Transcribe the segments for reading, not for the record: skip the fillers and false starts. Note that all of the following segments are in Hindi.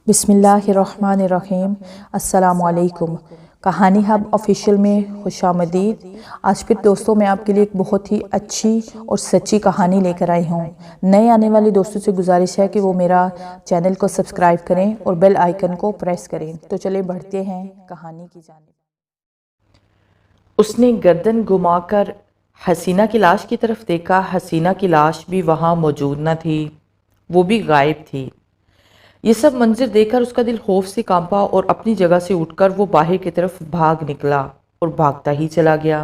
बिस्मिल्लाहिर्रहमानिर्रहीम। अस्सलामुअलैकुम। कहानी हब ऑफिशियल में खुशामदीद। आज फिर दोस्तों मैं आपके लिए एक बहुत ही अच्छी और सच्ची कहानी लेकर आई हूँ। नए आने वाले दोस्तों से गुजारिश है कि वो मेरा चैनल को सब्सक्राइब करें और बेल आइकन को प्रेस करें। तो चले बढ़ते हैं कहानी की जानिब। उसने गर्दन घुमाकर हसीना की लाश की तरफ देखा। हसीना की लाश भी वहाँ मौजूद न थी, वो भी गायब थी। ये सब मंजर देखकर उसका दिल खौफ से कांपा और अपनी जगह से उठकर वो बाहर की तरफ भाग निकला और भागता ही चला गया।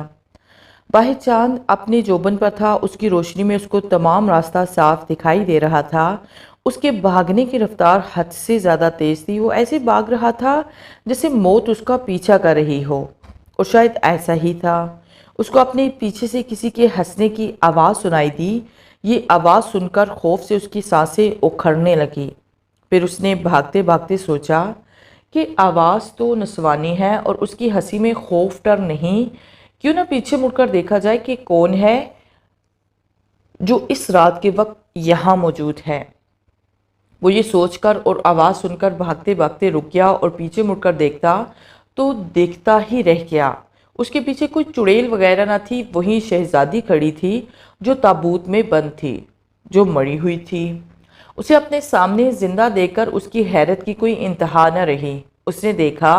बाहर चांद अपने जोबन पर था, उसकी रोशनी में उसको तमाम रास्ता साफ दिखाई दे रहा था। उसके भागने की रफ्तार हद से ज़्यादा तेज़ थी। वो ऐसे भाग रहा था जैसे मौत उसका पीछा कर रही हो, और शायद ऐसा ही था। उसको अपने पीछे से किसी के हंसने की आवाज़ सुनाई दी। ये आवाज़ सुनकर खौफ से उसकी सांसें उखड़ने लगी। फिर उसने भागते भागते सोचा कि आवाज़ तो नस्वानी है और उसकी हंसी में खौफ डर नहीं। क्यों ना पीछे मुड़कर देखा जाए कि कौन है जो इस रात के वक्त यहाँ मौजूद है। वो ये सोचकर और आवाज़ सुनकर भागते भागते रुक गया और पीछे मुड़कर देखता तो देखता ही रह गया। उसके पीछे कोई चुड़ैल वगैरह ना थी, वहीं शहजादी खड़ी थी जो ताबूत में बंद थी, जो मरी हुई थी। उसे अपने सामने जिंदा देखकर उसकी हैरत की कोई इंतहा न रही। उसने देखा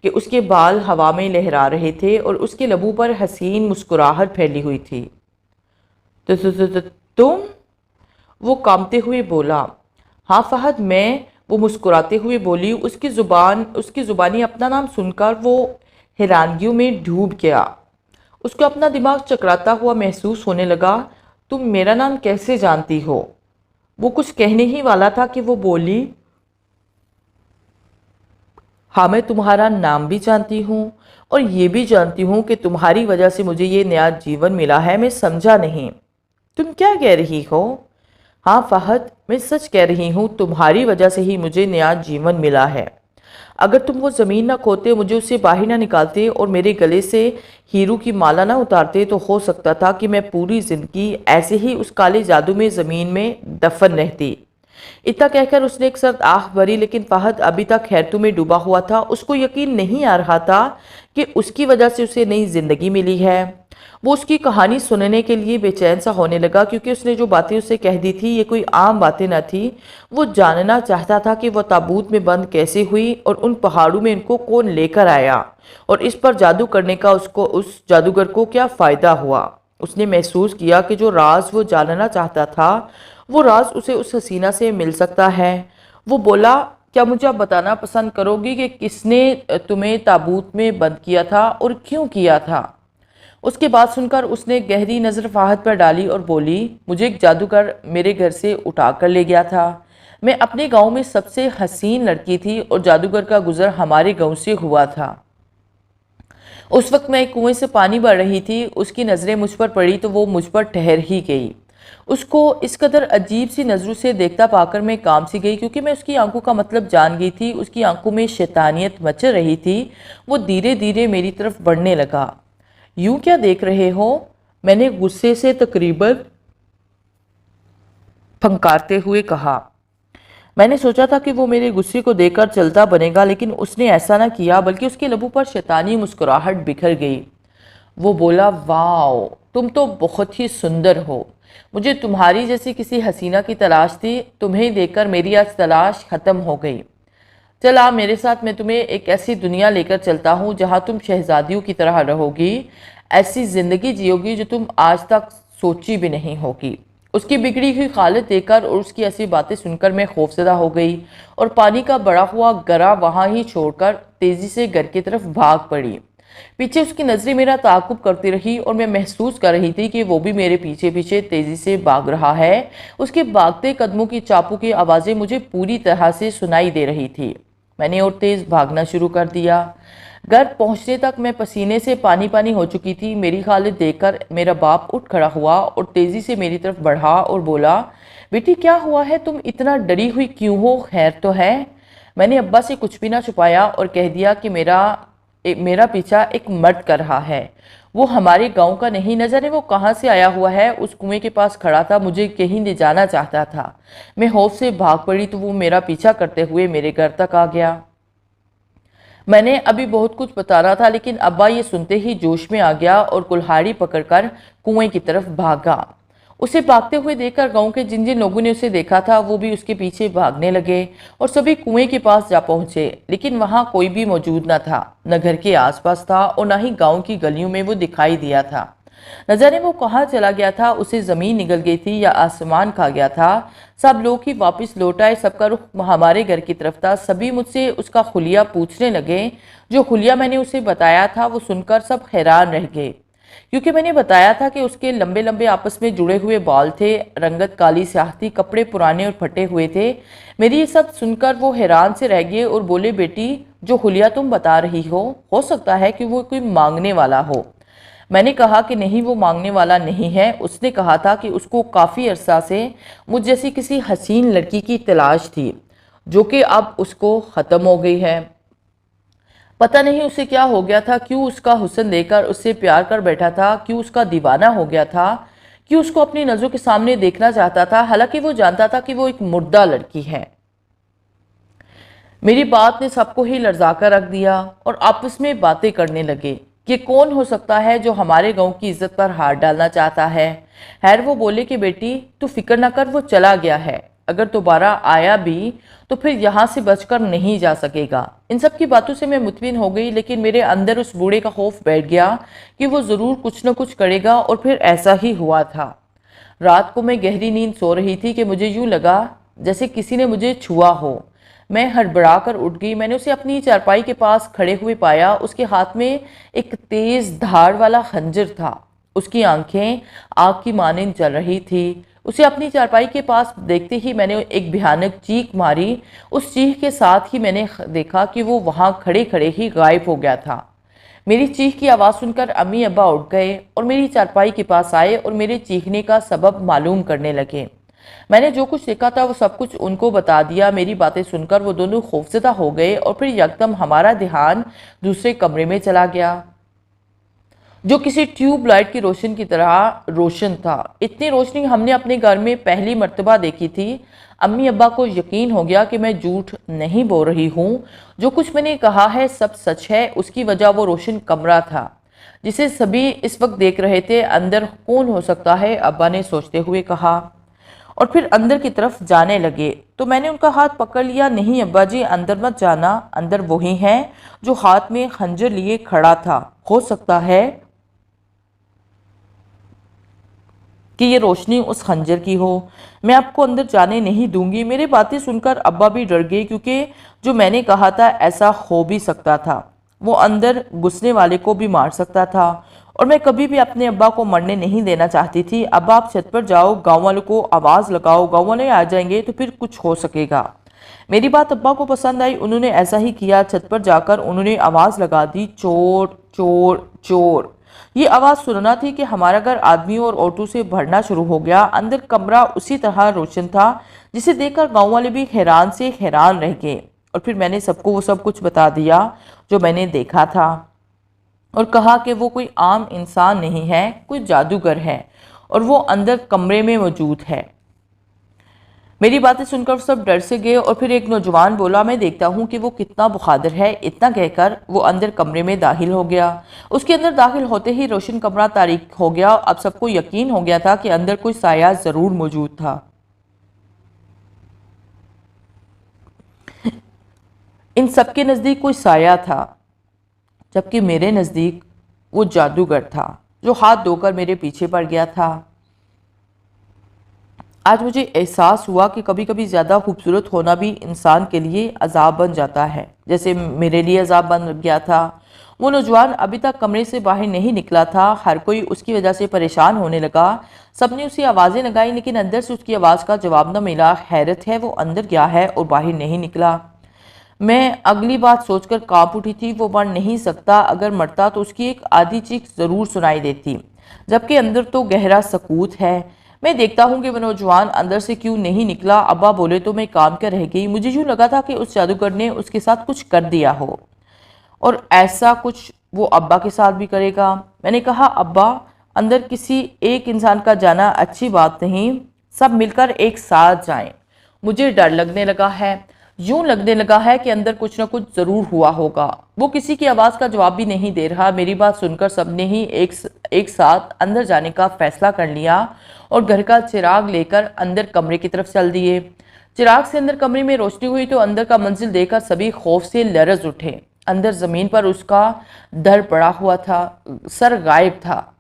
कि उसके बाल हवा में लहरा रहे थे और उसके लबों पर हसीन मुस्कुराहट फैली हुई थी। तुम? वो कांपते हुए बोला। हाँ फहद, मैं। वो मुस्कुराते हुए बोली। उसकी ज़ुबानी अपना नाम सुनकर वो हैरानगियों में डूब गया। उसको अपना दिमाग चकराता हुआ महसूस होने लगा। तुम मेरा नाम कैसे जानती हो? वो कुछ कहने ही वाला था कि वो बोली, हाँ मैं तुम्हारा नाम भी जानती हूँ और ये भी जानती हूँ कि तुम्हारी वजह से मुझे ये नया जीवन मिला है। मैं समझा नहीं, तुम क्या कह रही हो? हाँ फहद, मैं सच कह रही हूँ, तुम्हारी वजह से ही मुझे नया जीवन मिला है। अगर तुम वो ज़मीन ना खोते, मुझे उससे बाहर ना निकालते और मेरे गले से हीरू की माला ना उतारते, तो हो सकता था कि मैं पूरी ज़िंदगी ऐसे ही उस काले जादू में ज़मीन में दफन रहती। इतना कहकर उसने एक सर्द आह भरी, लेकिन फहद अभी तक हैरतों में डूबा हुआ था। उसको यकीन नहीं आ रहा था कि उसकी वजह से उसे नई ज़िंदगी मिली है। वो उसकी कहानी सुनने के लिए बेचैन सा होने लगा, क्योंकि उसने जो बातें उसे कह दी थी ये कोई आम बातें न थी। वो जानना चाहता था कि वह ताबूत में बंद कैसे हुई और उन पहाड़ों में इनको कौन लेकर आया, और इस पर जादू करने का उसको उस जादूगर को क्या फ़ायदा हुआ। उसने महसूस किया कि जो राज वो जानना चाहता था वो राज उसे उस हसीना से मिल सकता है। वो बोला, क्या मुझे आप बताना पसंद करोगी कि किसने तुम्हें ताबूत में बंद किया था और क्यों किया था? उसकी बात सुनकर उसने गहरी नज़र फाहद पर डाली और बोली, मुझे एक जादूगर मेरे घर से उठा कर ले गया था। मैं अपने गांव में सबसे हसीन लड़की थी और जादूगर का गुजर हमारे गांव से हुआ था। उस वक्त मैं एक कुएं से पानी भर रही थी। उसकी नज़रें मुझ पर पड़ी तो वो मुझ पर ठहर ही गई। उसको इस कदर अजीब सी नज़रों से देखता पाकर मैं काम सी गई, क्योंकि मैं उसकी आंखों का मतलब जान गई थी। उसकी आंखों में शैतानियत मच रही थी। वो धीरे धीरे मेरी तरफ बढ़ने लगा। यूं क्या देख रहे हो? मैंने गुस्से से तकरीबन फंकारते हुए कहा। मैंने सोचा था कि वो मेरे गुस्से को देखकर चलता बनेगा, लेकिन उसने ऐसा ना किया, बल्कि उसके लबों पर शैतानी मुस्कुराहट बिखर गई। वो बोला, वाओ, तुम तो बहुत ही सुंदर हो। मुझे तुम्हारी जैसी किसी हसीना की तलाश थी। तुम्हें देखकर मेरी आज तलाश ख़त्म हो गई। चल आ मेरे साथ, मैं तुम्हें एक ऐसी दुनिया लेकर चलता हूँ जहाँ तुम शहजादियों की तरह रहोगी। ऐसी ज़िंदगी जियोगी जो तुम आज तक सोची भी नहीं होगी। उसकी बिगड़ी हुई हालत देखकर और उसकी ऐसी बातें सुनकर मैं खौफजदा हो गई और पानी का बड़ा हुआ गरा वहाँ ही छोड़कर तेज़ी से घर की तरफ भाग पड़ी। पीछे उसकी नज़रें मेरा ताक़ुब करती रही और मैं महसूस कर रही थी कि वो भी मेरे पीछे पीछे तेज़ी से भाग रहा है। उसके भागते कदमों की चापू की आवाज़ें मुझे पूरी तरह से सुनाई दे रही थी। मैंने और तेज़ भागना शुरू कर दिया। घर पहुंचने तक मैं पसीने से पानी पानी हो चुकी थी। मेरी हालत देखकर मेरा बाप उठ खड़ा हुआ और तेज़ी से मेरी तरफ बढ़ा और बोला, बेटी क्या हुआ है? तुम इतना डरी हुई क्यों हो? खैर तो है? मैंने अब्बा से कुछ भी ना छुपाया और कह दिया कि मेरा पीछा एक मर्द कर रहा है। वो हमारे गांव का नहीं, न जाने वो कहाँ से आया हुआ है। उस कुएं के पास खड़ा था, मुझे कहीं ले जाना चाहता था। मैं होश से भाग पड़ी तो वो मेरा पीछा करते हुए मेरे घर तक आ गया। मैंने अभी बहुत कुछ बताना था, लेकिन अब्बा ये सुनते ही जोश में आ गया और कुल्हाड़ी पकड़कर कुएं की तरफ भागा। उसे भागते हुए देखकर गांव के जिन जिन लोगों ने उसे देखा था वो भी उसके पीछे भागने लगे और सभी कुएं के पास जा पहुंचे, लेकिन वहां कोई भी मौजूद न था। न घर के आसपास था और न ही गांव की गलियों में वो दिखाई दिया था। न जाने वो कहाँ चला गया था, उसे जमीन निगल गई थी या आसमान खा गया था। सब लोग ही वापस लौट आए, सबका रुख हमारे घर की तरफ था। सभी मुझसे उसका हुलिया पूछने लगे। जो हुलिया मैंने उसे बताया था वो सुनकर सब हैरान रह गए, क्योंकि मैंने बताया था कि उसके लंबे लंबे आपस में जुड़े हुए बाल थे, रंगत काली स्याह थी, कपड़े पुराने और फटे हुए थे। मेरी ये सब सुनकर वो हैरान से रह गए और बोले, बेटी जो हुलिया तुम बता रही हो सकता है कि वो कोई मांगने वाला हो। मैंने कहा कि नहीं, वो मांगने वाला नहीं है। उसने कहा था कि उसको काफ़ी अरसा से मुझ जैसी किसी हसीन लड़की की तलाश थी, जो कि अब उसको ख़त्म हो गई है। पता नहीं उसे क्या हो गया था, क्यों उसका हुस्न देखकर उससे प्यार कर बैठा था, क्यों उसका दीवाना हो गया था, क्यों उसको अपनी नज़रों के सामने देखना चाहता था, हालांकि वो जानता था कि वो एक मुर्दा लड़की है। मेरी बात ने सबको ही लर्जा कर रख दिया और आपस में बातें करने लगे कि कौन हो सकता है जो हमारे गांव की इज्जत पर हाथ डालना चाहता है। खैर वो बोले कि बेटी तू फिक्र ना कर, वो चला गया है, अगर दोबारा आया भी तो फिर यहाँ से बचकर नहीं जा सकेगा। इन सब की बातों से मैं मुतमिन हो गई, लेकिन मेरे अंदर उस बूढ़े का खौफ बैठ गया कि वो ज़रूर कुछ न कुछ करेगा, और फिर ऐसा ही हुआ था। रात को मैं गहरी नींद सो रही थी कि मुझे यूं लगा जैसे किसी ने मुझे छुआ हो। मैं हड़बड़ा कर उठ गई। मैंने उसे अपनी चारपाई के पास खड़े हुए पाया। उसके हाथ में एक तेज धार वाला खंजर था। उसकी आंखें आग की मानिंद जल रही थी। उसे अपनी चारपाई के पास देखते ही मैंने एक भयानक चीख मारी। उस चीख के साथ ही मैंने देखा कि वो वहां खड़े खड़े ही गायब हो गया था। मेरी चीख की आवाज़ सुनकर अम्मी अब्बा उठ गए और मेरी चारपाई के पास आए और मेरे चीखने का सबब मालूम करने लगे। मैंने जो कुछ देखा था वो सब कुछ उनको बता दिया। मेरी बातें सुनकर वो दोनों खौफजदा हो गए और फिर यकदम हमारा ध्यान दूसरे कमरे में चला गया, जो किसी ट्यूब लाइट की रोशनी की तरह रोशन था। इतनी रोशनी हमने अपने घर में पहली मर्तबा देखी थी। अम्मी अब्बा को यकीन हो गया कि मैं झूठ नहीं बोल रही हूँ, जो कुछ मैंने कहा है सब सच है। उसकी वजह वो रोशन कमरा था जिसे सभी इस वक्त देख रहे थे। अंदर कौन हो सकता है, अब्बा ने सोचते हुए कहा, और फिर अंदर की तरफ जाने लगे। तो मैंने उनका हाथ पकड़ लिया। नहीं अब्बा जी, अंदर मत जाना, अंदर वही है जो हाथ में खंजर लिए खड़ा था। हो सकता है कि ये रोशनी उस खंजर की हो। मैं आपको अंदर जाने नहीं दूंगी। मेरी बातें सुनकर अब्बा भी डर गए, क्योंकि जो मैंने कहा था ऐसा हो भी सकता था। वो अंदर घुसने वाले को भी मार सकता था, और मैं कभी भी अपने अब्बा को मरने नहीं देना चाहती थी। अब्बा आप छत पर जाओ, गांव वालों को आवाज़ लगाओ, गांव वाले आ जाएंगे तो फिर कुछ हो सकेगा। मेरी बात अब्बा को पसंद आई। उन्होंने ऐसा ही किया। छत पर जाकर उन्होंने आवाज़ लगा दी, चोर चोर चोर। ये आवाज़ सुनना थी कि हमारा घर आदमियों और औरतों से भरना शुरू हो गया। अंदर कमरा उसी तरह रोशन था, जिसे देखकर गांव वाले भी हैरान से हैरान रह गए। और फिर मैंने सबको वो सब कुछ बता दिया जो मैंने देखा था, और कहा कि वो कोई आम इंसान नहीं है, कोई जादूगर है, और वो अंदर कमरे में मौजूद है। मेरी बातें सुनकर सब डर से गए, और फिर एक नौजवान बोला, मैं देखता हूँ कि वो कितना बहादुर है। इतना कहकर वो अंदर कमरे में दाखिल हो गया। उसके अंदर दाखिल होते ही रोशन कमरा तारीक हो गया। अब सबको यकीन हो गया था कि अंदर कोई साया जरूर मौजूद था। इन सबके नज़दीक कोई साया था, जबकि मेरे नज़दीक वो जादूगर था जो हाथ धोकर मेरे पीछे पड़ गया था। आज मुझे एहसास हुआ कि कभी कभी ज़्यादा खूबसूरत होना भी इंसान के लिए अजाब बन जाता है, जैसे मेरे लिए अजाब बन गया था। वो नौजवान अभी तक कमरे से बाहर नहीं निकला था। हर कोई उसकी वजह से परेशान होने लगा। सबने उसे आवाज़ें लगाई, लेकिन अंदर से उसकी आवाज़ का जवाब न मिला। हैरत है, वो अंदर गया है और बाहर नहीं निकला। मैं अगली बात सोचकर कांप उठी थी। वो मर नहीं सकता, अगर मरता तो उसकी एक आधी चीख ज़रूर सुनाई देती, जबकि अंदर तो गहरा सकूत है। मैं देखता हूँ कि वो नौजवान अंदर से क्यों नहीं निकला। अब्बा बोले तो मैं काम कर रह गई। मुझे यूँ लगा था कि उस जादूगर ने उसके साथ कुछ कर दिया हो, और ऐसा कुछ वो अब्बा के साथ भी करेगा। मैंने कहा अब्बा, अंदर किसी एक इंसान का जाना अच्छी बात नहीं, सब मिलकर एक साथ जाएं। मुझे डर लगने लगा है, यूं लगने लगा है कि अंदर कुछ ना कुछ जरूर हुआ होगा। वो किसी की आवाज़ का जवाब भी नहीं दे रहा। मेरी बात सुनकर सबने ही एक साथ अंदर जाने का फैसला कर लिया और घर का चिराग लेकर अंदर कमरे की तरफ चल दिए। चिराग से अंदर कमरे में रोशनी हुई तो अंदर का मंजिल देखकर सभी खौफ से लरज उठे। अंदर जमीन पर उसका धड़ पड़ा हुआ था, सर गायब था,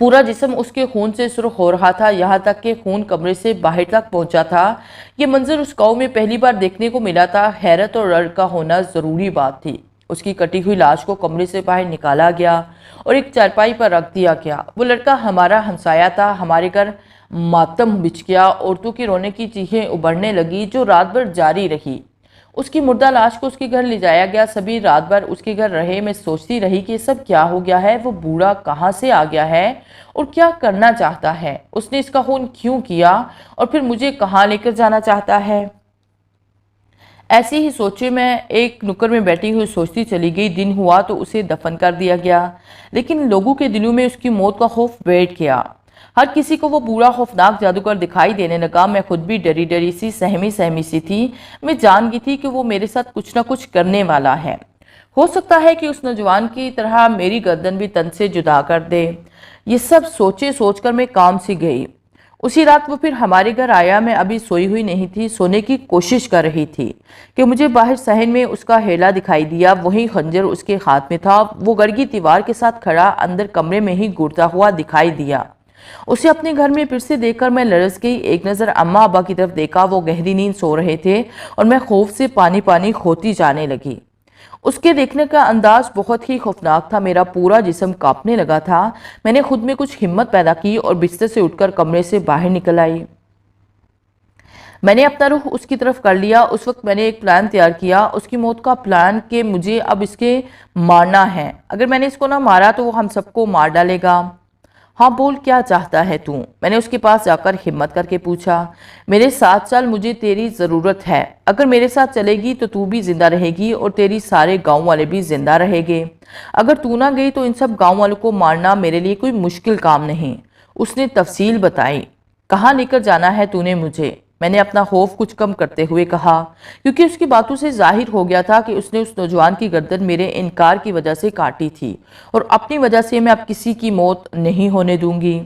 पूरा जिस्म उसके खून से सुर्ख हो रहा था, यहाँ तक कि खून कमरे से बाहर तक पहुंचा था। ये मंजर उस गांव में पहली बार देखने को मिला था। हैरत और डर का होना ज़रूरी बात थी। उसकी कटी हुई लाश को कमरे से बाहर निकाला गया और एक चारपाई पर रख दिया गया। वो लड़का हमारा हमसाया था। हमारे घर मातम बिछ गया। औरतों की रोने की चीखें उभरने लगी जो रात भर जारी रही। उसकी मुर्दा लाश को उसके घर ले जाया गया। सभी रात भर उसके घर रहे। मैं सोचती रही कि सब क्या हो गया है, वो बूढ़ा कहाँ से आ गया है और क्या करना चाहता है, उसने इसका खून क्यों किया और फिर मुझे कहाँ लेकर जाना चाहता है। ऐसी ही सोचे मैं एक नुक्कड़ में बैठी हुई सोचती चली गई। दिन हुआ तो उसे दफन कर दिया गया, लेकिन लोगों के दिलों में उसकी मौत का खौफ बैठ गया। हर किसी को वो बूढ़ा खौफनाक जादूगर दिखाई देने लगा। मैं खुद भी डरी डरी सी, सहमी सहमी सी थी। मैं जान गई थी कि वो मेरे साथ कुछ ना कुछ करने वाला है। हो सकता है कि उस नौजवान की तरह मेरी गर्दन भी तन से जुदा कर दे। ये सब सोचे सोचकर मैं काम सी गई। उसी रात वो फिर हमारे घर आया। मैं अभी सोई हुई नहीं थी, सोने की कोशिश कर रही थी कि मुझे बाहर सहन में उसका हेला दिखाई दिया। वही खंजर उसके हाथ में था। वो घर की दीवार के साथ खड़ा अंदर कमरे में ही घूरता हुआ दिखाई दिया। उसे अपने घर में फिर से देखकर मैं लरस गई। एक नज़र अम्मा अब्बा की तरफ देखा। वो गहरी नींद सो रहे थे और मैं खौफ से पानी पानी होती जाने लगी। उसके देखने का अंदाज बहुत ही खौफनाक था। मेरा पूरा जिस्म कांपने लगा था। मैंने खुद में कुछ हिम्मत पैदा की और बिस्तर से उठकर कमरे से बाहर निकल आई। मैंने अपना रुख उसकी तरफ कर लिया। उस वक्त मैंने एक प्लान तैयार किया, उसकी मौत का प्लान, कि मुझे अब इसके मारना है। अगर मैंने इसको ना मारा तो वो हम सबको मार डालेगा। हाँ बोल, क्या चाहता है तू? मैंने उसके पास जाकर हिम्मत करके पूछा। मेरे साथ चल, मुझे तेरी ज़रूरत है। अगर मेरे साथ चलेगी तो तू भी जिंदा रहेगी और तेरी सारे गांव वाले भी जिंदा रहेंगे। अगर तू ना गई तो इन सब गांव वालों को मारना मेरे लिए कोई मुश्किल काम नहीं। उसने तफसील बताई। कहाँ लेकर जाना है तूने मुझे? मैंने अपना खौफ कुछ कम करते हुए कहा, क्योंकि उसकी बातों से जाहिर हो गया था कि उसने उस नौजवान की गर्दन मेरे इनकार की वजह से काटी थी और अपनी वजह से मैं अब किसी की मौत नहीं होने दूंगी।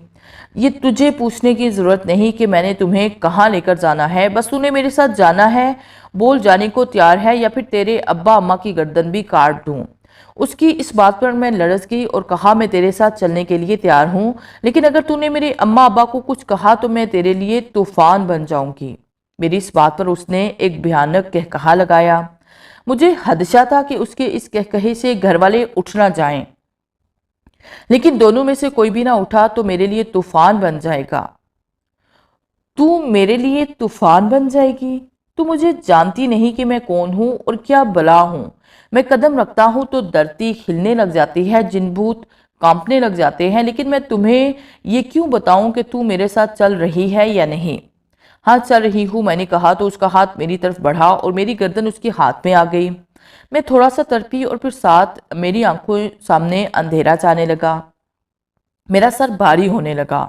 ये तुझे पूछने की ज़रूरत नहीं कि मैंने तुम्हें कहाँ लेकर जाना है, बस तूने मेरे साथ जाना है। बोल, जाने को तैयार है या फिर तेरे अब्बा अम्मा की गर्दन भी काट दूँ? उसकी इस बात पर मैं लड़स गई और कहा, मैं तेरे साथ चलने के लिए तैयार हूँ, लेकिन अगर तूने मेरे अम्मा अब्बा को कुछ कहा तो मैं तेरे लिए तूफान बन जाऊंगी। मेरी इस बात पर उसने एक भयानक कहकहा लगाया। मुझे खदशा था कि उसके इस कहकहे से घर वाले उठ ना जाएं, लेकिन दोनों में से कोई भी ना उठा तो मेरे लिए तूफान बन जाएगा। तू मेरे लिए तूफान बन जाएगी? तू मुझे जानती नहीं कि मैं कौन हूँ और क्या बला हूँ। मैं कदम रखता हूँ तो धरती हिलने लग जाती है, जिन भूत कांपने लग जाते हैं। लेकिन मैं तुम्हें ये क्यों बताऊं कि तू मेरे साथ चल रही है या नहीं? हाँ, चल रही हूँ, मैंने कहा तो उसका हाथ मेरी तरफ बढ़ा और मेरी गर्दन उसके हाथ में आ गई। मैं थोड़ा सा तड़पी और फिर साथ मेरी आंखों सामने अंधेरा छाने लगा। मेरा सर भारी होने लगा।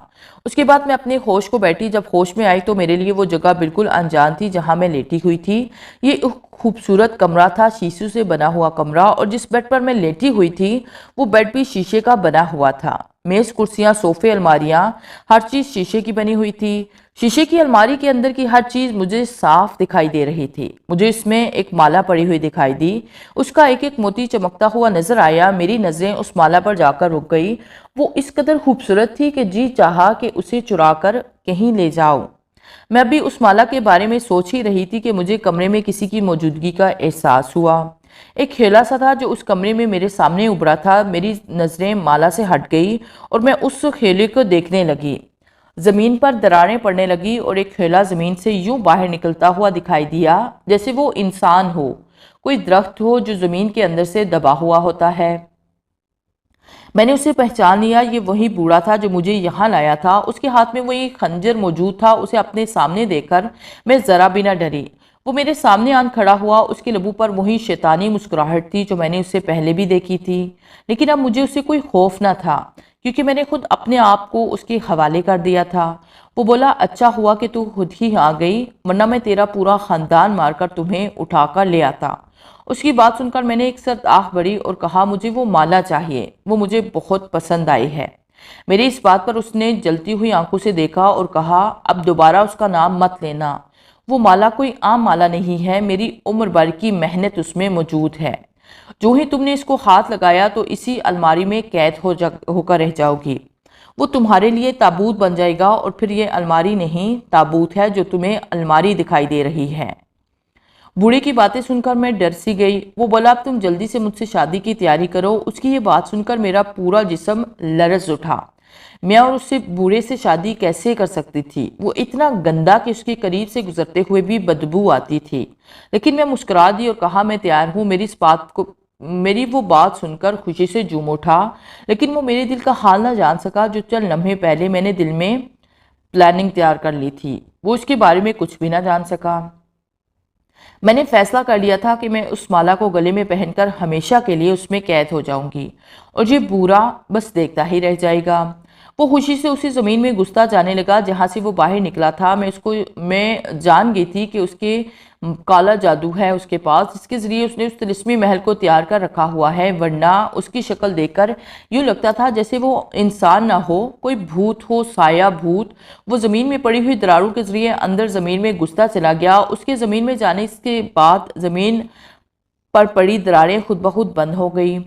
उसके बाद मैं अपने होश को बैठी। जब होश में आई तो मेरे लिए वो जगह बिल्कुल अनजान थी जहां मैं लेटी हुई थी। ये एक खूबसूरत कमरा था, शीशे से बना हुआ कमरा, और जिस बेड पर मैं लेटी हुई थी वो बेड भी शीशे का बना हुआ था। मेज, कुर्सियां, सोफे, अलमारियां, हर चीज शीशे की बनी हुई थी। शीशे की अलमारी के अंदर की हर चीज मुझे साफ दिखाई दे रही थी। मुझे इसमें एक माला पड़ी हुई दिखाई दी। उसका एक एक मोती चमकता हुआ नजर आया। मेरी नजरें उस माला पर जाकर रुक गई। वो इस कदर खूबसूरत थी कि जी चाहा कि उसे चुरा कर कहीं ले जाऊं। मैं अभी उस माला के बारे में सोच ही रही थी कि मुझे कमरे में किसी की मौजूदगी का एहसास हुआ। एक खेला सा था जो उस कमरे में मेरे सामने उभरा था। मेरी नजरें माला से हट गई और मैं उस खेले को देखने लगी। जमीन पर दरारें पड़ने लगी और एक खेला जमीन से यूं बाहर निकलता हुआ दिखाई दिया जैसे वो इंसान हो, कोई दरख्त हो जो जमीन के अंदर से दबा हुआ होता है। मैंने उसे पहचान लिया। ये वही बूढ़ा था जो मुझे यहाँ लाया था। उसके हाथ में वही खंजर मौजूद था। उसे अपने सामने देखकर मैं जरा भी न डरी। वो मेरे सामने आन खड़ा हुआ। उसके लबों पर वही शैतानी मुस्कुराहट थी जो मैंने उससे पहले भी देखी थी, लेकिन अब मुझे उससे कोई खौफ न था क्योंकि मैंने खुद अपने आप को उसके हवाले कर दिया था। वो बोला, अच्छा हुआ कि तू खुद ही आ गई, वरना मैं तेरा पूरा ख़ानदान मारकर तुम्हें उठाकर ले आता। उसकी बात सुनकर मैंने एक सर्द आह भरी और कहा, मुझे वो माला चाहिए, वो मुझे बहुत पसंद आई है। मेरी इस बात पर उसने जलती हुई आंखों से देखा और कहा, अब दोबारा उसका नाम मत लेना। वो माला कोई आम माला नहीं है, मेरी उम्र भर की मेहनत उसमें मौजूद है। जो ही तुमने इसको हाथ लगाया तो इसी अलमारी में कैद होकर रह जाओगी। वो तुम्हारे लिए ताबूत बन जाएगा और फिर ये अलमारी नहीं ताबूत है जो तुम्हें अलमारी दिखाई दे रही है। बूढ़े की बातें सुनकर मैं डर सी गई। वो बोला, अब तुम जल्दी से मुझसे शादी की तैयारी करो। उसकी ये बात सुनकर मेरा पूरा जिस्म लरज उठा। मैं और उससे बूढ़े से शादी कैसे कर सकती थी? वो इतना गंदा कि उसके करीब से गुजरते हुए भी बदबू आती थी। लेकिन मैं मुस्कुरा दी और कहा, मैं तैयार हूँ। मेरी वो बात सुनकर खुशी से झूम उठा, लेकिन वो मेरे दिल का हाल ना जान सका जो चंद लम्हे पहले मैंने दिल में प्लानिंग तैयार कर ली थी। वो उसके बारे में कुछ भी ना जान सका। मैंने फैसला कर लिया था कि मैं उस माला को गले में पहनकर हमेशा के लिए उसमें कैद हो जाऊंगी और ये बूढ़ा बस देखता ही रह जाएगा। वो खुशी से उसी ज़मीन में घुसता जाने लगा जहाँ से वो बाहर निकला था। मैं जान गई थी कि उसके काला जादू है उसके पास, जिसके ज़रिए उसने उस तिलिस्मी महल को तैयार कर रखा हुआ है, वरना उसकी शक्ल देखकर यूँ लगता था जैसे वो इंसान ना हो, कोई भूत हो, साया भूत। वो ज़मीन में पड़ी हुई दरारों के ज़रिए अंदर ज़मीन में घुसता चला गया। उसके ज़मीन में जाने के बाद ज़मीन पर पड़ी दरारें खुद ब खुद बंद हो गई।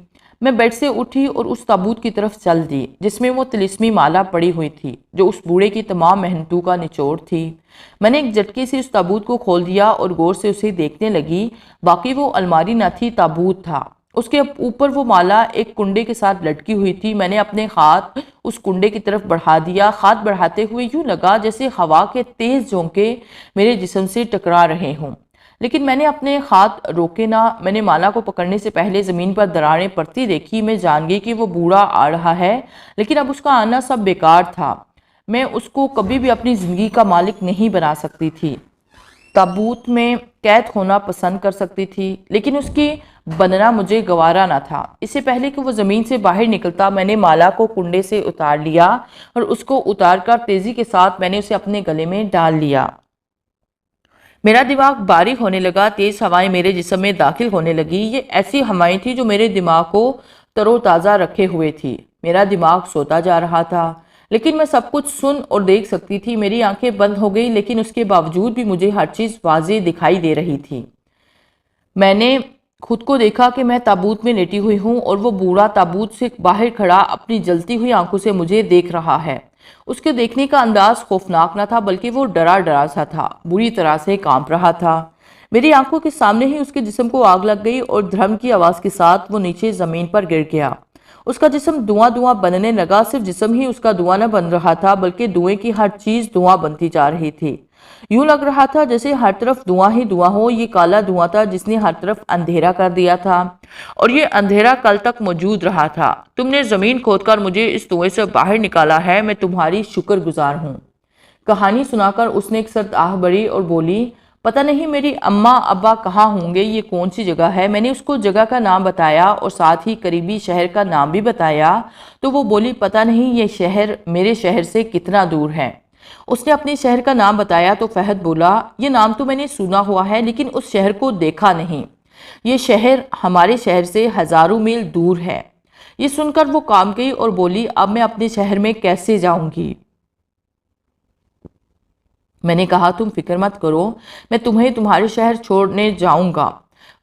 मैं बेड से उठी और उस ताबूत की तरफ चल दी जिसमें वो तिलिस्मी माला पड़ी हुई थी, जो उस बूढ़े की तमाम मेहनतों का निचोड़ थी। मैंने एक झटके से उस ताबूत को खोल दिया और गौर से उसे देखने लगी। बाकी वो अलमारी न थी, ताबूत था। उसके ऊपर वो माला एक कुंडे के साथ लटकी हुई थी। मैंने अपने हाथ उस कुंडे की तरफ बढ़ा दिया। हाथ बढ़ाते हुए यूं लगा जैसे हवा के तेज झोंके मेरे जिस्म से टकरा रहे हों, लेकिन मैंने अपने हाथ रोके ना। मैंने माला को पकड़ने से पहले ज़मीन पर दरारें पड़ती देखी। मैं जान गई कि वो बूढ़ा आ रहा है, लेकिन अब उसका आना सब बेकार था। मैं उसको कभी भी अपनी ज़िंदगी का मालिक नहीं बना सकती थी। ताबूत में कैद होना पसंद कर सकती थी, लेकिन उसकी बनना मुझे गवारा ना था। इससे पहले कि वो ज़मीन से बाहर निकलता, मैंने माला को कुंडे से उतार लिया और उसको उतारकर तेज़ी के साथ मैंने उसे अपने गले में डाल लिया। मेरा दिमाग बारीक होने लगा। तेज हवाएं मेरे जिस्म में दाखिल होने लगी। ये ऐसी हवाएं थी जो मेरे दिमाग को तरोताज़ा रखे हुए थी। मेरा दिमाग सोता जा रहा था, लेकिन मैं सब कुछ सुन और देख सकती थी। मेरी आंखें बंद हो गई, लेकिन उसके बावजूद भी मुझे हर चीज़ वाज़ेह दिखाई दे रही थी। मैंने खुद को देखा कि मैं ताबूत में लेटी हुई हूँ और वो बूढ़ा ताबूत से बाहर खड़ा अपनी जलती हुई आंखों से मुझे देख रहा है। उसके देखने का अंदाज खौफनाक न था, बल्कि वो डरा डरा सा था, बुरी तरह से कांप रहा था। मेरी आंखों के सामने ही उसके जिस्म को आग लग गई और धर्म की आवाज़ के साथ वो नीचे ज़मीन पर गिर गया। उसका जिस्म धुआं धुआं बनने लगा। सिर्फ जिस्म ही उसका धुआं न बन रहा था, बल्कि धुएं की हर चीज़ धुआं बनती जा रही थी। यूं लग रहा था जैसे हर तरफ धुआं ही धुआं हो। ये काला धुआं था जिसने हर तरफ अंधेरा कर दिया था, और ये अंधेरा कल तक मौजूद रहा था। तुमने ज़मीन खोदकर मुझे इस धुएं से बाहर निकाला है, मैं तुम्हारी शुक्रगुजार हूँ। कहानी सुनाकर उसने एक सर्द आह भरी और बोली, पता नहीं मेरी अम्मा अब्बा कहाँ होंगे, ये कौन सी जगह है। मैंने उसको जगह का नाम बताया और साथ ही करीबी शहर का नाम भी बताया, तो वो बोली, पता नहीं ये शहर मेरे शहर से कितना दूर है। उसने अपने शहर का नाम बताया तो फहद बोला, ये नाम तो मैंने सुना हुआ है, लेकिन उस शहर को देखा नहीं। ये शहर हमारे शहर से हज़ारों मील दूर है। ये सुनकर वो काम गई और बोली, अब मैं अपने शहर में कैसे जाऊंगी। मैंने कहा, तुम फिक्र मत करो, मैं तुम्हें तुम्हारे शहर छोड़ने जाऊंगा।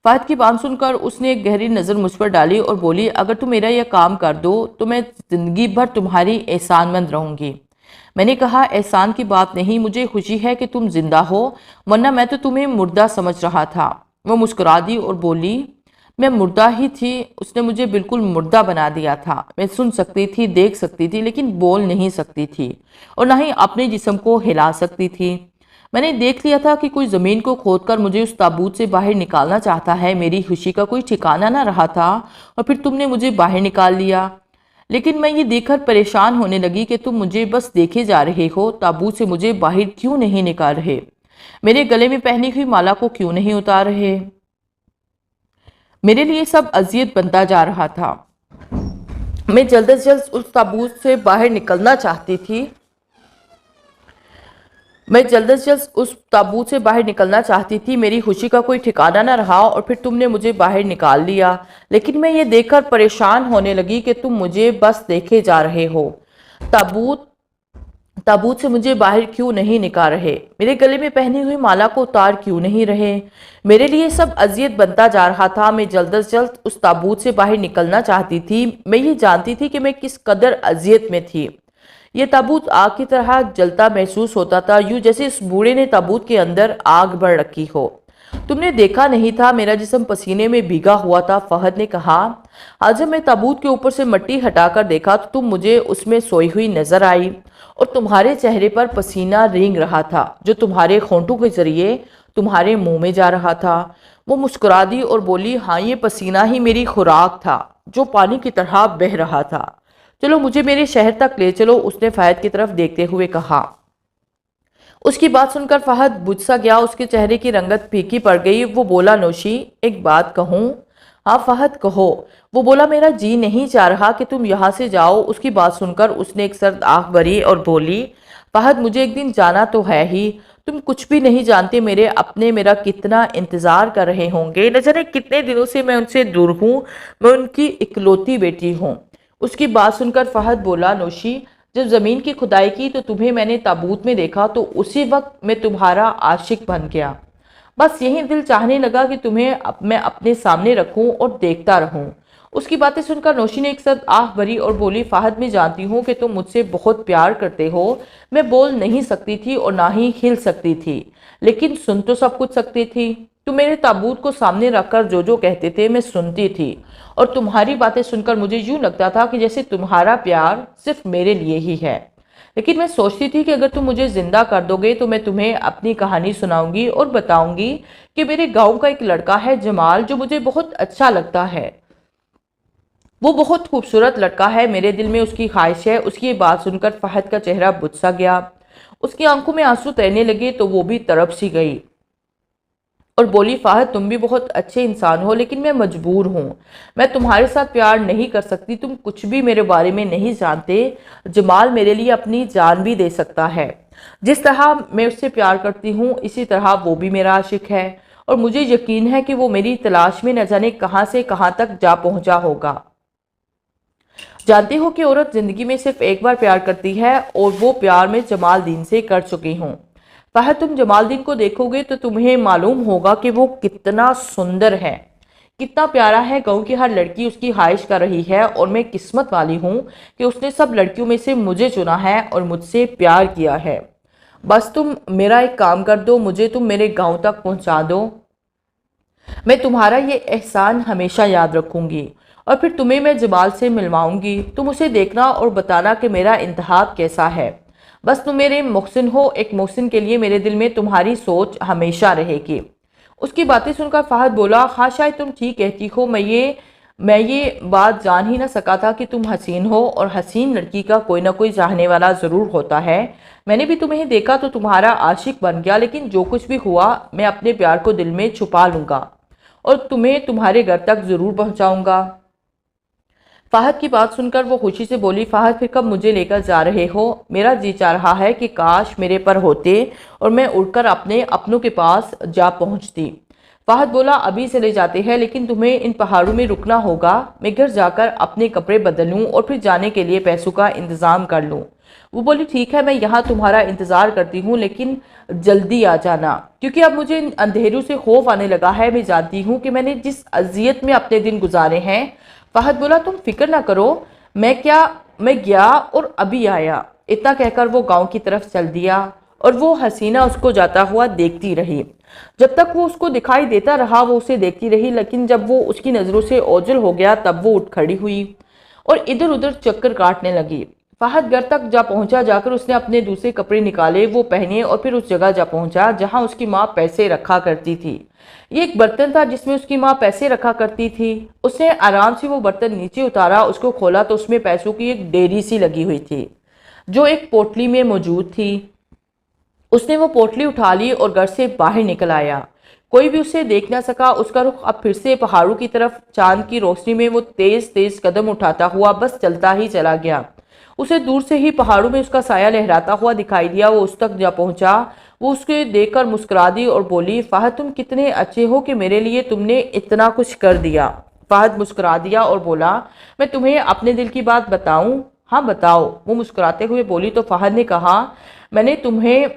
फहद की बात सुनकर उसने एक गहरी नज़र मुझ पर डाली और बोली, अगर तुम मेरा यह काम कर दो तो मैं ज़िंदगी भर तुम्हारी एहसानमंद रहूंगी। मैंने कहा, एहसान की बात नहीं, मुझे खुशी है कि तुम जिंदा हो, वरना मैं तो तुम्हें मुर्दा समझ रहा था। वो मुस्कुरा दी और बोली, मैं मुर्दा ही थी, उसने मुझे बिल्कुल मुर्दा बना दिया था। मैं सुन सकती थी, देख सकती थी, लेकिन बोल नहीं सकती थी और ना ही अपने जिस्म को हिला सकती थी। मैंने देख लिया था कि कोई ज़मीन को खोदकर मुझे उस ताबूत से बाहर निकालना चाहता है। मेरी खुशी का कोई ठिकाना ना रहा था और फिर तुमने मुझे बाहर निकाल लिया। लेकिन मैं ये देखकर परेशान होने लगी कि तुम मुझे बस देखे जा रहे हो, ताबूत से मुझे बाहर क्यों नहीं निकाल रहे। मेरे गले में पहनी हुई माला को क्यों नहीं उतार रहे? मेरे लिए सब अजियत बनता जा रहा था। मैं जल्द से जल्द उस ताबूत से बाहर निकलना चाहती थी। मैं जल्द से जल्द उस ताबूत से बाहर निकलना चाहती थी। मेरी खुशी का कोई ठिकाना न रहा और फिर तुमने मुझे बाहर निकाल लिया। लेकिन मैं ये देखकर परेशान होने लगी कि तुम मुझे बस देखे जा रहे हो। ताबूत से मुझे बाहर क्यों नहीं निकाल रहे? मेरे गले में पहनी हुई माला को उतार क्यों नहीं रहे? मेरे लिए सब अजियत बनता जा रहा था। मैं जल्द से जल्द उस ताबूत से बाहर निकलना चाहती थी। मैं ये जानती थी कि मैं किस कदर अजियत में थी। ये ताबूत आग की तरह जलता महसूस होता था, यूं जैसे इस बूढ़े ने ताबूत के अंदर आग भर रखी हो। तुमने देखा नहीं था, मेरा जिस्म पसीने में भीगा हुआ था, फहद ने कहा। आज जब मैं ताबूत के ऊपर से मिट्टी हटाकर देखा तो तुम मुझे उसमें सोई हुई नजर आई और तुम्हारे चेहरे पर पसीना रेंग रहा था, जो तुम्हारे होंठों के जरिए तुम्हारे मुंह में जा रहा था। वो मुस्कुरा दी और बोली, हाँ, ये पसीना ही मेरी खुराक था जो पानी की तरह बह रहा था। चलो मुझे मेरे शहर तक ले चलो, उसने फहद की तरफ देखते हुए कहा। उसकी बात सुनकर फहद बुझ सा गया। उसके चेहरे की रंगत फीकी पड़ गई। वो बोला, नौशी, एक बात कहूँ? हाँ फहद, कहो। वो बोला, मेरा जी नहीं चाह रहा कि तुम यहाँ से जाओ। उसकी बात सुनकर उसने एक सर्द आंख भरी और बोली, फहद, मुझे एक दिन जाना तो है ही। तुम कुछ भी नहीं जानते मेरे अपने मेरा कितना इंतजार कर रहे होंगे। न जाने कितने दिनों से मैं उनसे दूर हूँ। मैं उनकी इकलौती बेटी हूँ। उसकी बात सुनकर फहद बोला, नौशी, जब ज़मीन की खुदाई की तो तुम्हें मैंने ताबूत में देखा तो उसी वक्त मैं तुम्हारा आशिक बन गया। बस यही दिल चाहने लगा कि तुम्हें मैं अपने सामने रखूं और देखता रहूं। उसकी बातें सुनकर नौशी ने एक साथ आह भरी और बोली, फहद, मैं जानती हूँ कि तुम मुझसे बहुत प्यार करते हो। मैं बोल नहीं सकती थी और ना ही हिल सकती थी, लेकिन सुन तो सब कुछ सकती थी। तुम मेरे ताबूत को सामने रखकर जो जो कहते थे मैं सुनती थी और तुम्हारी बातें सुनकर मुझे यूं लगता था कि जैसे तुम्हारा प्यार सिर्फ मेरे लिए ही है। लेकिन मैं सोचती थी कि अगर तुम मुझे जिंदा कर दोगे तो मैं तुम्हें अपनी कहानी सुनाऊंगी और बताऊंगी कि मेरे गांव का एक लड़का है जमाल, जो मुझे बहुत अच्छा लगता है। वो बहुत खूबसूरत लड़का है, मेरे दिल में उसकी ख्वाहिश है। उसकी ये बात सुनकर फहद का चेहरा बुझ सा गया। उसकी आंखों में आंसू तैरने लगे तो वो भी तड़प सी गई और बोली, फहद, तुम भी बहुत अच्छे इंसान हो, लेकिन मैं मजबूर हूँ। मैं तुम्हारे साथ प्यार नहीं कर सकती। तुम कुछ भी मेरे बारे में नहीं जानते। जमाल मेरे लिए अपनी जान भी दे सकता है। जिस तरह मैं उससे प्यार करती हूँ इसी तरह वो भी मेरा आशिक है और मुझे यकीन है कि वो मेरी तलाश में न जाने कहाँ से कहाँ तक जा पहुँचा होगा। जानती हो कि औरत जिंदगी में सिर्फ एक बार प्यार करती है और वो प्यार मैं जमालदीन से कर चुकी हूँ। फहद, तुम जमालदीन को देखोगे तो तुम्हें मालूम होगा कि वो कितना सुंदर है, कितना प्यारा है। गांव की हर लड़की उसकी ख्वाहिश कर रही है और मैं किस्मत वाली हूँ कि उसने सब लड़कियों में से मुझे चुना है और मुझसे प्यार किया है। बस तुम मेरा एक काम कर दो, मुझे तुम मेरे गाँव तक पहुँचा दो। मैं तुम्हारा ये एहसान हमेशा याद रखूंगी और फिर तुम्हें मैं जमाल से मिलवाऊंगी। तुम उसे देखना और बताना कि मेरा इंतहाब कैसा है। बस तुम मेरे मोहसिन हो। एक मोहसिन के लिए मेरे दिल में तुम्हारी सोच हमेशा रहेगी। उसकी बातें सुनकर फहद बोला, हाँ शायद तुम ठीक कहती हो। मैं ये बात जान ही ना सका था कि तुम हसीन हो और हसीन लड़की का कोई ना कोई चाहने वाला ज़रूर होता है। मैंने भी तुम्हें देखा तो तुम्हारा आशिक बन गया, लेकिन जो कुछ भी हुआ मैं अपने प्यार को दिल में छुपा लूँगा और तुम्हें तुम्हारे घर तक ज़रूर पहुँचाऊँगा। फहद की बात सुनकर वो खुशी से बोली, फहद, फिर कब मुझे लेकर जा रहे हो? मेरा जी चाह रहा है कि काश मेरे पर होते और मैं उड़कर अपने अपनों के पास जा पहुंचती। फहद बोला, अभी चले जाते हैं, लेकिन तुम्हें इन पहाड़ों में रुकना होगा। मैं घर जाकर अपने कपड़े बदल लूँ और फिर जाने के लिए पैसों का इंतज़ाम कर लूँ। वो बोली, ठीक है, मैं यहाँ तुम्हारा इंतज़ार करती हूँ, लेकिन जल्दी आ जाना, क्योंकि अब मुझे इन अंधेरों से खौफ आने लगा है। मैं जानती हूँ कि मैंने जिस अजियत में अपने दिन गुजारे हैं। फहद बोला, तुम फिक्र ना करो, मैं गया और अभी आया। इतना कहकर वो गांव की तरफ चल दिया और वो हसीना उसको जाता हुआ देखती रही। जब तक वो उसको दिखाई देता रहा वो उसे देखती रही, लेकिन जब वो उसकी नज़रों से ओझल हो गया तब वो उठ खड़ी हुई और इधर उधर चक्कर काटने लगी। फहद घर तक जा पहुंचा। जाकर उसने अपने दूसरे कपड़े निकाले, वो पहने और फिर उस जगह जा पहुंचा जहां उसकी माँ पैसे रखा करती थी। ये एक बर्तन था जिसमें उसकी माँ पैसे रखा करती थी। उसने आराम से वो बर्तन नीचे उतारा, उसको खोला तो उसमें पैसों की एक डेरी सी लगी हुई थी जो एक पोटली में मौजूद थी। उसने वो पोटली उठा ली और घर से बाहर निकल आया। कोई भी उसे देख ना सका। उसका रुख अब फिर से पहाड़ों की तरफ। चांद की रोशनी में वो तेज तेज कदम उठाता हुआ बस चलता ही चला गया। उसे दूर से ही पहाड़ों में उसका साया लहराता हुआ दिखाई दिया। वो उस तक जा पहुंचा। वो उसके देखकर मुस्कुरा दी और बोली, फहद तुम कितने अच्छे हो कि मेरे लिए तुमने इतना कुछ कर दिया। फहद मुस्कुरा दिया और बोला, मैं तुम्हें अपने दिल की बात बताऊं? हाँ बताओ, वो मुस्कुराते हुए बोली। तो फहद ने कहा, मैंने तुम्हें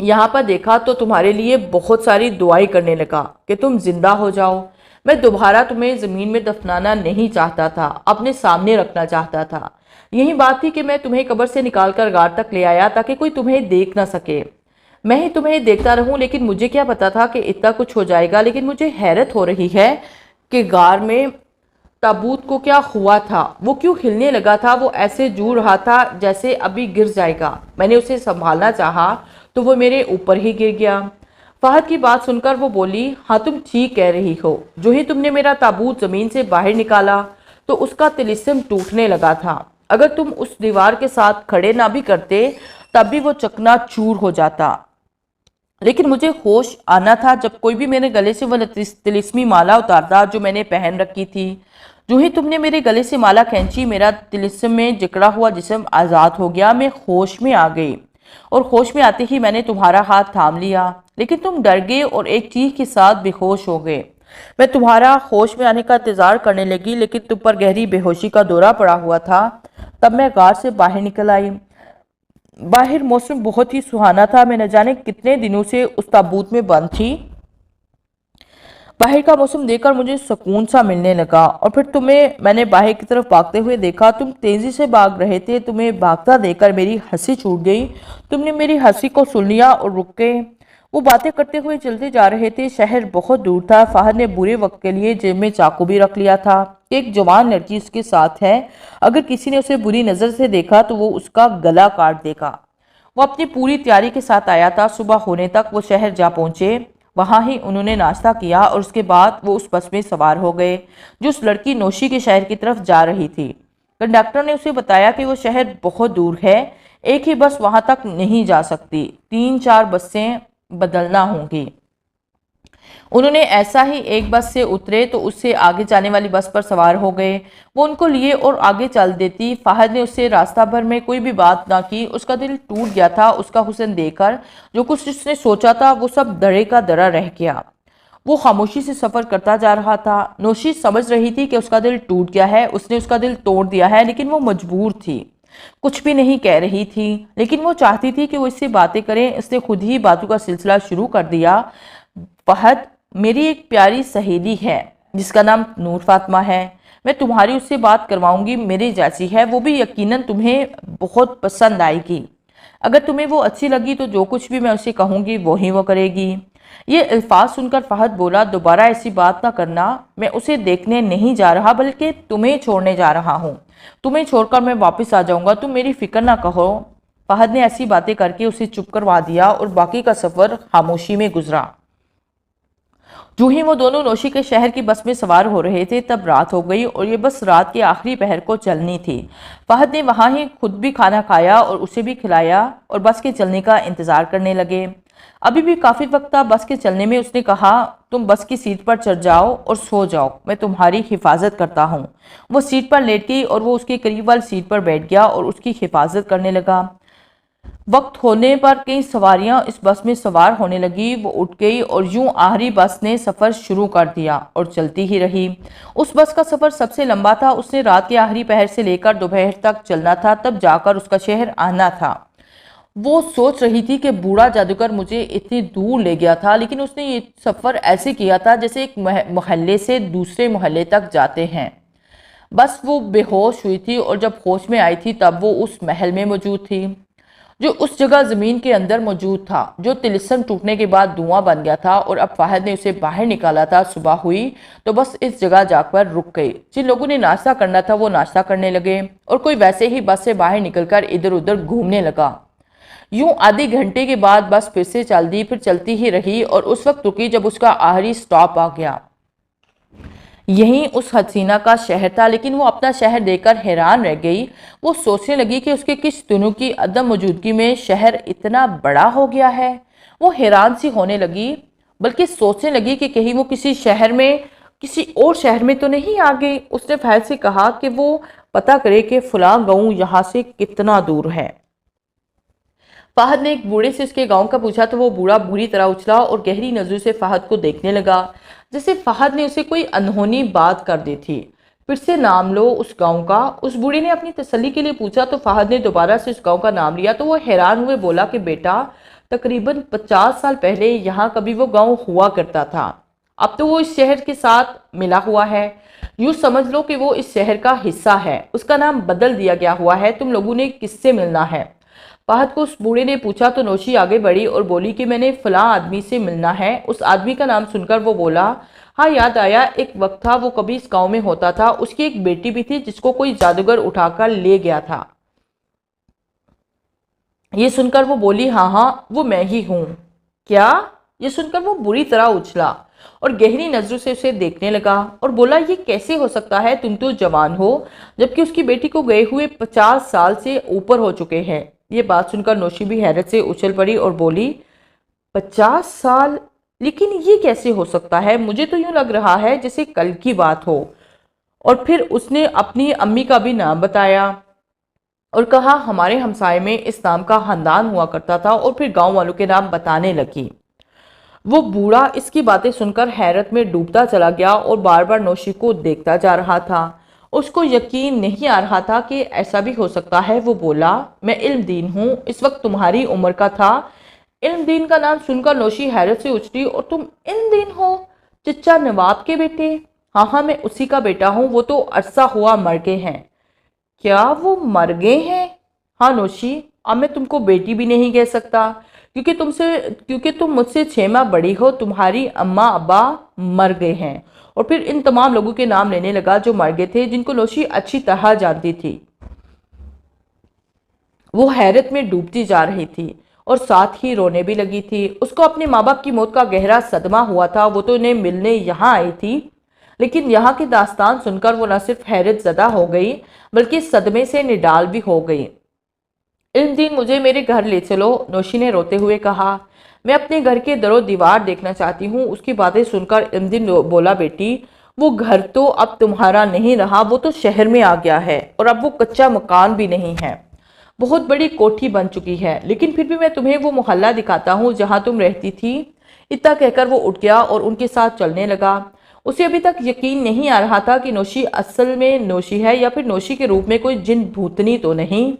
यहाँ पर देखा तो तुम्हारे लिए बहुत सारी दुआएं करने लगा कि तुम जिंदा हो जाओ। मैं दोबारा तुम्हें ज़मीन में दफनाना नहीं चाहता था, अपने सामने रखना चाहता था। यही बात थी कि मैं तुम्हें कब्र से निकालकर गार तक ले आया ताकि कोई तुम्हें देख ना सके। मैं ही तुम्हें देखता रहूं, लेकिन मुझे क्या पता था कि इतना कुछ हो जाएगा। लेकिन मुझे हैरत हो रही है कि गार में ताबूत को क्या हुआ था। वो क्यों हिलने लगा था? वो ऐसे जू रहा था जैसे अभी गिर जाएगा। मैंने उसे संभालना चाहा तो वो मेरे ऊपर ही गिर गया। फहद की बात सुनकर वो बोली, हाँ तुम ठीक कह रही हो। जो ही तुमने मेरा ताबूत ज़मीन से बाहर निकाला तो उसका तिलिस्म टूटने लगा था। अगर तुम उस दीवार के साथ खड़े ना भी करते तब भी वो चकनाचूर हो जाता। लेकिन मुझे होश आना था जब कोई भी मेरे गले से वह तिलिस्मी माला उतारता जो मैंने पहन रखी थी। जो ही तुमने मेरे गले से माला खींची, मेरा तिलिस्म में जकड़ा हुआ जिस्म आज़ाद हो गया। मैं होश में आ गई और होश में आते ही मैंने तुम्हारा हाथ थाम लिया, लेकिन तुम डर गए और एक चीख के साथ बेहोश हो गए। मैं तुम्हारा होश में आने का इंतजार करने लगी, लेकिन तुम पर गहरी बेहोशी का दौरा पड़ा हुआ था। तब मैं गार से बाहर निकल आई। बाहर मौसम बहुत ही सुहाना था। मैं न जाने कितने दिनों से उस ताबूत में बंद थी। बाहर का मौसम देखकर मुझे सुकून सा मिलने लगा। और फिर मैंने बाहर की तरफ भागते हुए देखा। तुम तेजी से भाग रहे थे। तुम्हें भागता देखकर मेरी हंसी छूट गई। तुमने मेरी हंसी को सुन लिया और रुक गए। वो बातें करते हुए चलते जा रहे थे। शहर बहुत दूर था। फहद ने बुरे वक्त के लिए जेब में चाकू भी रख लिया था कि एक जवान लड़की उसके साथ है। अगर किसी ने उसे बुरी नज़र से देखा तो वो उसका गला काट देगा। वो अपनी पूरी तैयारी के साथ आया था। सुबह होने तक वो शहर जा पहुंचे। वहां ही उन्होंने नाश्ता किया और उसके बाद वो उस बस में सवार हो गए जो उस लड़की नौशी के शहर की तरफ जा रही थी। कंडक्टर ने उसे बताया कि वो शहर बहुत दूर है, एक ही बस वहां तक नहीं जा सकती, 3-4 बसें बदलना होंगी। उन्होंने ऐसा ही एक बस से उतरे तो उससे आगे जाने वाली बस पर सवार हो गए। वो उनको लिए और आगे चल देती। फहद ने उससे रास्ता भर में कोई भी बात ना की। उसका दिल टूट गया था उसका हुस्न देखकर। जो कुछ उसने सोचा था वो सब दरे का दरा रह गया। वो खामोशी से सफ़र करता जा रहा था। नौशी समझ रही थी कि उसका दिल टूट गया है, उसने उसका दिल तोड़ दिया है, लेकिन वो मजबूर थी, कुछ भी नहीं कह रही थी। लेकिन वो चाहती थी कि वो इससे बातें करें। इसने खुद ही बातों का सिलसिला शुरू कर दिया। फहद, मेरी एक प्यारी सहेली है जिसका नाम नूर फातिमा है। मैं तुम्हारी उससे बात करवाऊंगी, मेरे जैसी है, वो भी यकीनन तुम्हें बहुत पसंद आएगी। अगर तुम्हें वो अच्छी लगी तो जो कुछ भी मैं उसे कहूँगी वही वो करेगी। ये अल्फाज सुनकर फहद बोला, दोबारा ऐसी बात ना करना। मैं उसे देखने नहीं जा रहा बल्कि तुम्हें छोड़ने जा रहा हूँ। तुम्हें छोड़कर मैं वापस आ जाऊँगा, तुम मेरी फिक्र ना करो। फहद ने ऐसी बातें करके उसे चुप करवा दिया और बाकी का सफ़र खामोशी में गुजरा। जो ही वो दोनों नौशी के शहर की बस में सवार हो रहे थे तब रात हो गई और ये बस रात के आखिरी पहर को चलनी थी। फहद ने वहाँ ही खुद भी खाना खाया और उसे भी खिलाया और बस के चलने का इंतज़ार करने लगे। अभी भी काफ़ी वक्त था बस के चलने में। उसने कहा, तुम बस की सीट पर चढ़ जाओ और सो जाओ, मैं तुम्हारी हिफाजत करता हूँ। वो सीट पर लेट गई और वो उसके करीब वाली सीट पर बैठ गया और उसकी हिफाजत करने लगा। वक्त होने पर कई सवारियां इस बस में सवार होने लगी। वो उठ गई और यूं आखिरी बस ने सफ़र शुरू कर दिया और चलती ही रही। उस बस का सफ़र सबसे लंबा था। उसने रात के आखिरी पहर से लेकर दोपहर तक चलना था, तब जाकर उसका शहर आना था। वो सोच रही थी कि बूढ़ा जादूगर मुझे इतनी दूर ले गया था, लेकिन उसने ये सफ़र ऐसे किया था जैसे एक मोहल्ले से दूसरे मोहल्ले तक जाते हैं। बस वो बेहोश हुई थी और जब होश में आई थी तब वो उस महल में मौजूद थी जो उस जगह ज़मीन के अंदर मौजूद था, जो तिलिस्म टूटने के बाद धुआं बन गया था और अब फहद ने उसे बाहर निकाला था। सुबह हुई तो बस इस जगह जाकर रुक गई। जिन लोगों ने नाश्ता करना था वो नाश्ता करने लगे और कोई वैसे ही बस से बाहर निकलकर इधर उधर घूमने लगा। यूं आधे घंटे के बाद बस फिर से चल दी, फिर चलती ही रही और उस वक्त रुकी जब उसका आखिरी स्टॉप आ गया। यही उस हसीना का शहर था, लेकिन वो अपना शहर देखकर हैरान रह गई। वो सोचने लगी कि उसके किस दिनों की अदम मौजूदगी में शहर इतना बड़ा हो गया है। वो हैरान सी होने लगी, बल्कि सोचने लगी कि कहीं वो किसी और शहर में तो नहीं आ गई। उसने फहद से कहा कि वो पता करे कि फलां गांव यहाँ से कितना दूर है। फहद ने एक बूढ़े से उसके गांव का पूछा तो वो बूढ़ा बुरी तरह उछला और गहरी नजरों से फहद को देखने लगा, जैसे फहद ने उसे कोई अनहोनी बात कर दी थी। फिर से नाम लो उस गांव का, उस बूढ़े ने अपनी तसल्ली के लिए पूछा। तो फहद ने दोबारा से उस गांव का नाम लिया तो वो हैरान हुए बोला कि बेटा, तकरीबन 50 साल पहले यहाँ कभी वो गांव हुआ करता था। अब तो वो इस शहर के साथ मिला हुआ है। यूं समझ लो कि वो इस शहर का हिस्सा है। उसका नाम बदल दिया गया हुआ है। तुम लोगों ने किससे मिलना है? फहद को उस बूढ़े ने पूछा तो नौशी आगे बढ़ी और बोली कि मैंने फलां आदमी से मिलना है। उस आदमी का नाम सुनकर वो बोला, हाँ याद आया, एक वक्त था वो कभी इस गांव में होता था। उसकी एक बेटी भी थी जिसको कोई जादूगर उठाकर ले गया था। ये सुनकर वो बोली, हाँ हाँ वो मैं ही हूँ। क्या? ये सुनकर वो बुरी तरह उछला और गहरी नजरों से उसे देखने लगा और बोला, ये कैसे हो सकता है? तुम तो जवान हो, जबकि उसकी बेटी को गए हुए 50 साल से ऊपर हो चुके हैं। ये बात सुनकर नौशी भी हैरत से उछल पड़ी और बोली, 50 साल? लेकिन ये कैसे हो सकता है? मुझे तो यूं लग रहा है जैसे कल की बात हो। और फिर उसने अपनी अम्मी का भी नाम बताया और कहा, हमारे हमसाये में इस नाम का खानदान हुआ करता था। और फिर गांव वालों के नाम बताने लगी। वो बूढ़ा इसकी बातें सुनकर हैरत में डूबता चला गया और बार बार नौशी को देखता जा रहा था। उसको यकीन नहीं आ रहा था कि ऐसा भी हो सकता है। वो बोला, मैं इल्मदीन हूँ, इस वक्त तुम्हारी उम्र का था। इल्मदीन का नाम सुनकर नौशी हैरत से उछली, और तुम इल्मदीन हो? चचा नवाब के बेटे? हाँ हाँ, मैं उसी का बेटा हूँ। वो तो अरसा हुआ मर गए हैं। क्या वो मर गए हैं? हाँ नौशी, अब मैं तुमको बेटी भी नहीं कह सकता क्योंकि तुम मुझसे 6 माह बड़ी हो। तुम्हारी अम्मा अब्बा मर गए हैं। और फिर इन तमाम लोगों के नाम लेने लगा जो मर गए थे, जिनको नौशी अच्छी तरह जानती थी। वो हैरत में डूबती जा रही थी और साथ ही रोने भी लगी थी। उसको अपने माँ बाप की मौत का गहरा सदमा हुआ था। वो तो उन्हें मिलने यहाँ आई थी, लेकिन यहाँ की दास्तान सुनकर वो न सिर्फ हैरत ज़दा हो गई, बल्कि सदमे से निडाल भी हो गई। इल्मदीन, मुझे मेरे घर ले चलो, नौशी ने रोते हुए कहा। मैं अपने घर के दरो दीवार देखना चाहती हूँ। उसकी बातें सुनकर इल्मदीन बोला, बेटी, वो घर तो अब तुम्हारा नहीं रहा, वो तो शहर में आ गया है और अब वो कच्चा मकान भी नहीं है, बहुत बड़ी कोठी बन चुकी है। लेकिन फिर भी मैं तुम्हें वो मोहल्ला दिखाता हूँ जहाँ तुम रहती थी। इतना कहकर वो उठ गया और उनके साथ चलने लगा। उसे अभी तक यकीन नहीं आ रहा था कि नौशी असल में नौशी है या फिर नौशी के रूप में कोई जिन भूतनी तो नहीं।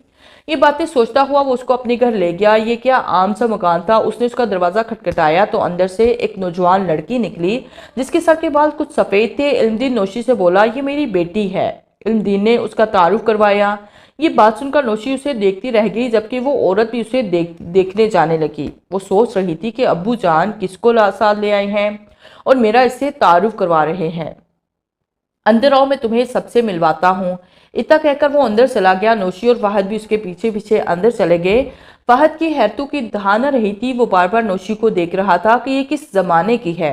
ये बातें सोचता हुआ वो उसको अपने घर ले गया। ये क्या आम सा मकान था। उसने उसका दरवाज़ा खटखटाया तो अंदर से एक नौजवान लड़की निकली जिसके सर के बाल कुछ सफ़ेद थे। इल्मदीन नौशी से बोला, ये मेरी बेटी है। इल्मदीन ने उसका तारुफ करवाया। ये बात सुनकर नौशी उसे देखती रह गई, जबकि वो औरत भी उसे देखने जाने लगी। वो सोच रही थी कि अब्बू जान किसको साथ ले आए हैं और मेरा इससे तारुफ करवा रहे हैं। अंदर आओ, मैं तुम्हें सबसे मिलवाता हूँ। इतना कहकर वो अंदर चला गया। नौशी और फहद भी उसके पीछे पीछे अंदर चले गए। फहद की हैरतों की धार न रही थी। वो बार बार नौशी को देख रहा था कि ये किस जमाने की है।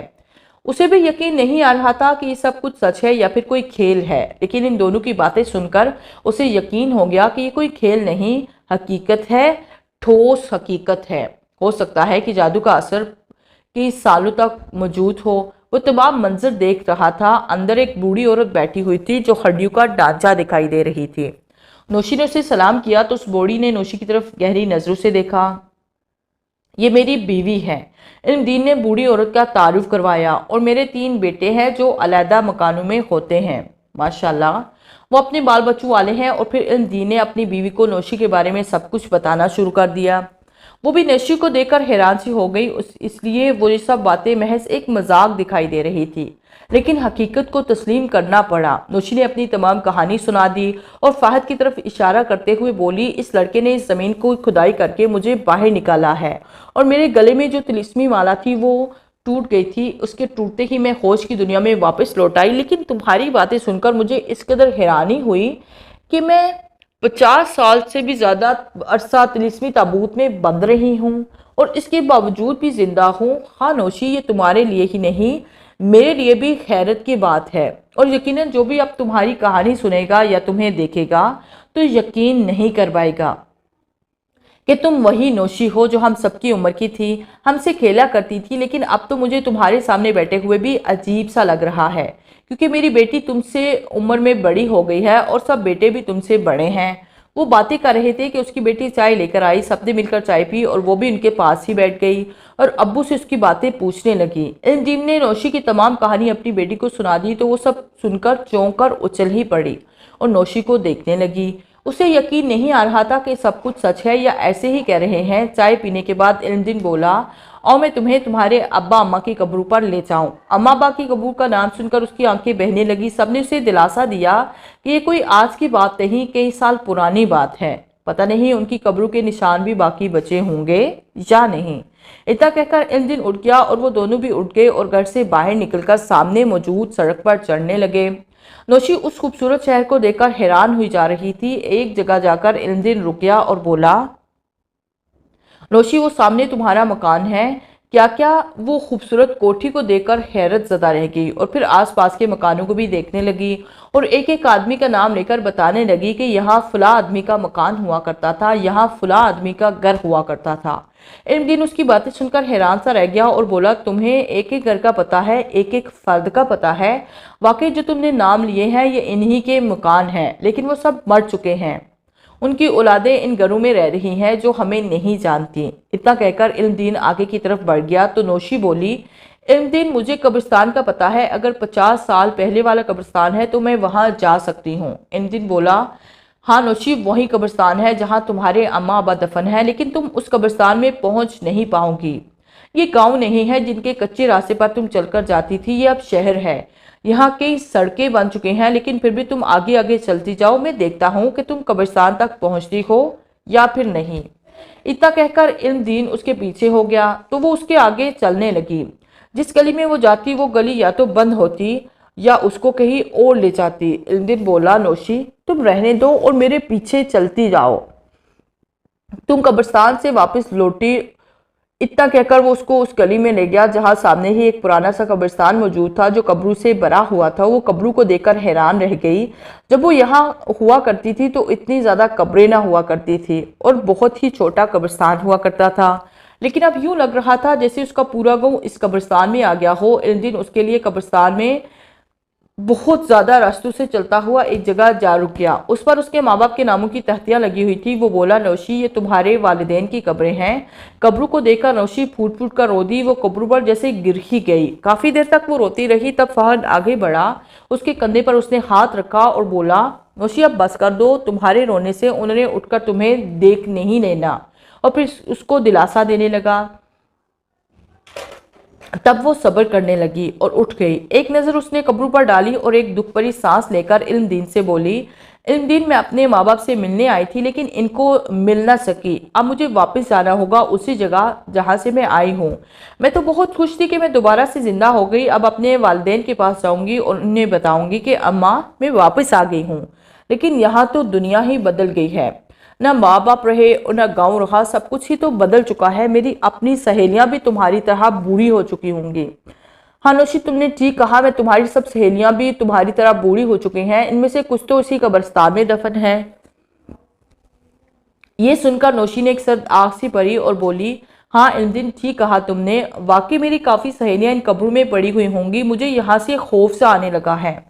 उसे भी यकीन नहीं आ रहा था कि ये सब कुछ सच है या फिर कोई खेल है। लेकिन इन दोनों की बातें सुनकर उसे यकीन हो गया कि ये कोई खेल नहीं, हकीकत है, ठोस हकीकत है। हो सकता है कि जादू का असर कई सालों तक मौजूद हो। वो तमाम मंजर देख रहा था। अंदर एक बूढ़ी औरत बैठी हुई थी जो हड्डियों का ढांचा दिखाई दे रही थी। नौशी ने उसे सलाम किया तो उस बूढ़ी ने नौशी की तरफ गहरी नजरों से देखा। ये मेरी बीवी है। इल्मदीन ने बूढ़ी औरत का तारुफ करवाया। और मेरे 3 बेटे हैं जो अलहदा मकानों में होते हैं। माशाल्लाह, वो अपने बाल बच्चों वाले हैं। और फिर इल्मदीन ने अपनी बीवी को नौशी के बारे में सब कुछ बताना शुरू कर दिया। वो भी नौशी को देखकर हैरान सी हो गई, इसलिए वो ये सब बातें महज एक मजाक दिखाई दे रही थी, लेकिन हकीकत को तस्लीम करना पड़ा। नौशी ने अपनी तमाम कहानी सुना दी और फहद की तरफ इशारा करते हुए बोली, इस लड़के ने इस ज़मीन को खुदाई करके मुझे बाहर निकाला है और मेरे गले में जो तिलिस्मी माला थी वो टूट गई थी। उसके टूटते ही मैं होश की दुनिया में वापस लौट आई। लेकिन तुम्हारी बातें सुनकर मुझे इस कदर हैरानी हुई कि मैं 50 साल से भी ज़्यादा अरसा तिलिस्मी ताबूत में बंद रही हूँ और इसके बावजूद भी जिंदा हूँ। हाँ नौशी, ये तुम्हारे लिए ही नहीं, मेरे लिए भी हैरत की बात है, और यकीनन जो भी अब तुम्हारी कहानी सुनेगा या तुम्हें देखेगा तो यकीन नहीं कर पाएगा कि तुम वही नौशी हो जो हम सबकी उम्र की थी, हमसे खेला करती थी। लेकिन अब तो मुझे तुम्हारे सामने बैठे हुए भी अजीब सा लग रहा है, क्योंकि मेरी बेटी तुमसे उम्र में बड़ी हो गई है और सब बेटे भी तुमसे बड़े हैं। वो बातें कर रहे थे कि उसकी बेटी चाय लेकर आई, सबने मिलकर चाय पी और वो भी उनके पास ही बैठ गई और अब्बू से उसकी बातें पूछने लगी। इल्मदीन ने नौशी की तमाम कहानी अपनी बेटी को सुना दी तो वो सब सुनकर चौंक कर उछल ही पड़ी और नौशी को देखने लगी। उसे यकीन नहीं आ रहा था कि सब कुछ सच है या ऐसे ही कह रहे हैं। चाय पीने के बाद इल्मदीन बोला, और मैं तुम्हें तुम्हारे अब्बा अम्मा की कब्र पर ले जाऊं। अम्मा अब्बा की कब्र का नाम सुनकर उसकी आंखें बहने लगी। सबने उसे दिलासा दिया कि ये कोई आज की बात नहीं, कई साल पुरानी बात है। पता नहीं उनकी कब्रों के निशान भी बाकी बचे होंगे या नहीं। इतना कहकर इल्मदीन उठ गया और वो दोनों भी उठ गए और घर से बाहर निकलकर सामने मौजूद सड़क पर चढ़ने लगे। नौशी उस खूबसूरत शहर को देखकर हैरान हुई जा रही थी। एक जगह जाकर इल्मदीन रुक गया और बोला, नौशी वो सामने तुम्हारा मकान है क्या? क्या वो खूबसूरत कोठी को देखकर हैरत ज़दा रह गई और फिर आसपास के मकानों को भी देखने लगी और एक एक आदमी का नाम लेकर बताने लगी कि यहाँ फला आदमी का मकान हुआ करता था, यहाँ फला आदमी का घर हुआ करता था। इल्मदीन उसकी बातें सुनकर हैरान सा रह गया और बोला, तुम्हें एक एक घर का पता है, एक एक फर्द का पता है? वाकई जो तुमने नाम लिए हैं ये इन्हीं के मकान हैं, लेकिन वो सब मर चुके हैं। उनकी औलादें इन घरों में रह रही हैं जो हमें नहीं जानती। इतना कहकर इल्मदीन आगे की तरफ बढ़ गया तो नौशी बोली, इल्मदीन मुझे कब्रिस्तान का पता है, अगर 50 साल पहले वाला कब्रिस्तान है तो मैं वहां जा सकती हूँ। इल्मदीन बोला, हाँ नौशी वही कब्रिस्तान है जहाँ तुम्हारे अम्मा अब्बा दफन है, लेकिन तुम उस कब्रिस्तान में पहुँच नहीं पाओगी। ये गाँव नहीं है जिनके कच्चे रास्ते पर तुम चलकर जाती थी, ये अब शहर है। यहाँ कई सड़कें बन चुके हैं, लेकिन फिर भी तुम आगे आगे चलती जाओ, मैं देखता हूँ कि तुम कब्रिस्तान तक पहुँचती हो या फिर नहीं। इतना कहकर इल्मदीन उसके पीछे हो गया तो वो उसके आगे चलने लगी। जिस गली में वो जाती वो गली या तो बंद होती या उसको कहीं और ले जाती। इल्मदीन बोला, नौशी तुम रहने दो और मेरे पीछे चलती जाओ, तुम कब्रिस्तान से वापस लौटी। इतना कहकर वो उसको उस गली में ले गया जहाँ सामने ही एक पुराना सा कब्रिस्तान मौजूद था जो कब्रों से भरा हुआ था। वो कब्रों को देखकर हैरान रह गई। जब वो यहाँ हुआ करती थी तो इतनी ज़्यादा कब्रें ना हुआ करती थी और बहुत ही छोटा कब्रिस्तान हुआ करता था, लेकिन अब यूँ लग रहा था जैसे उसका पूरा गाँव इस कब्रिस्तान में आ गया हो। इल्मदीन उसके लिए कब्रिस्तान में बहुत ज़्यादा रास्तों से चलता हुआ एक जगह जा रुक गया। उस पर उसके माँ बाप के नामों की तख्तियाँ लगी हुई थी। वो बोला, नौशी ये तुम्हारे वालिदैन की कब्रें हैं। कब्रों को देखकर नौशी फूट फूट कर रो दी। वो कब्रों पर जैसे गिर ही गई। काफ़ी देर तक वो रोती रही, तब फहद आगे बढ़ा, उसके कंधे पर उसने हाथ रखा और बोला, नौशी अब बस कर दो, तुम्हारे रोने से उन्होंने उठकर तुम्हें देख नहीं लेना। और फिर उसको दिलासा देने लगा। तब वो सब्र करने लगी और उठ गई। एक नज़र उसने कब्रों पर डाली और एक दुख भरी सांस लेकर इल्मदीन से बोली, इल्मदीन मैं अपने माँ बाप से मिलने आई थी लेकिन इनको मिल ना सकी। अब मुझे वापस जाना होगा उसी जगह जहाँ से मैं आई हूँ। मैं तो बहुत खुश थी कि मैं दोबारा से ज़िंदा हो गई। अब अपने वालिदैन के पास जाऊँगी और उन्हें बताऊँगी कि अम्मा मैं वापस आ गई हूँ। लेकिन यहाँ तो दुनिया ही बदल गई है, ना माँ बाप रहे और ना गाँव रहा, सब कुछ ही तो बदल चुका है। मेरी अपनी सहेलियाँ भी तुम्हारी तरह बूढ़ी हो चुकी होंगी। हाँ नौशी तुमने ठीक कहा, मैं तुम्हारी सब सहेलियाँ भी तुम्हारी तरह बूढ़ी हो चुकी हैं। इनमें से कुछ तो उसी कब्रिस्तान में दफन है। ये सुनकर नौशी ने एक सर्द आग सी भरी और बोली, हाँ इल्मदीन ठीक कहा तुमने, वाकई मेरी काफ़ी सहेलियाँ इन कब्रों में पड़ी हुई होंगी। मुझे यहाँ से खौफ सा आने लगा है।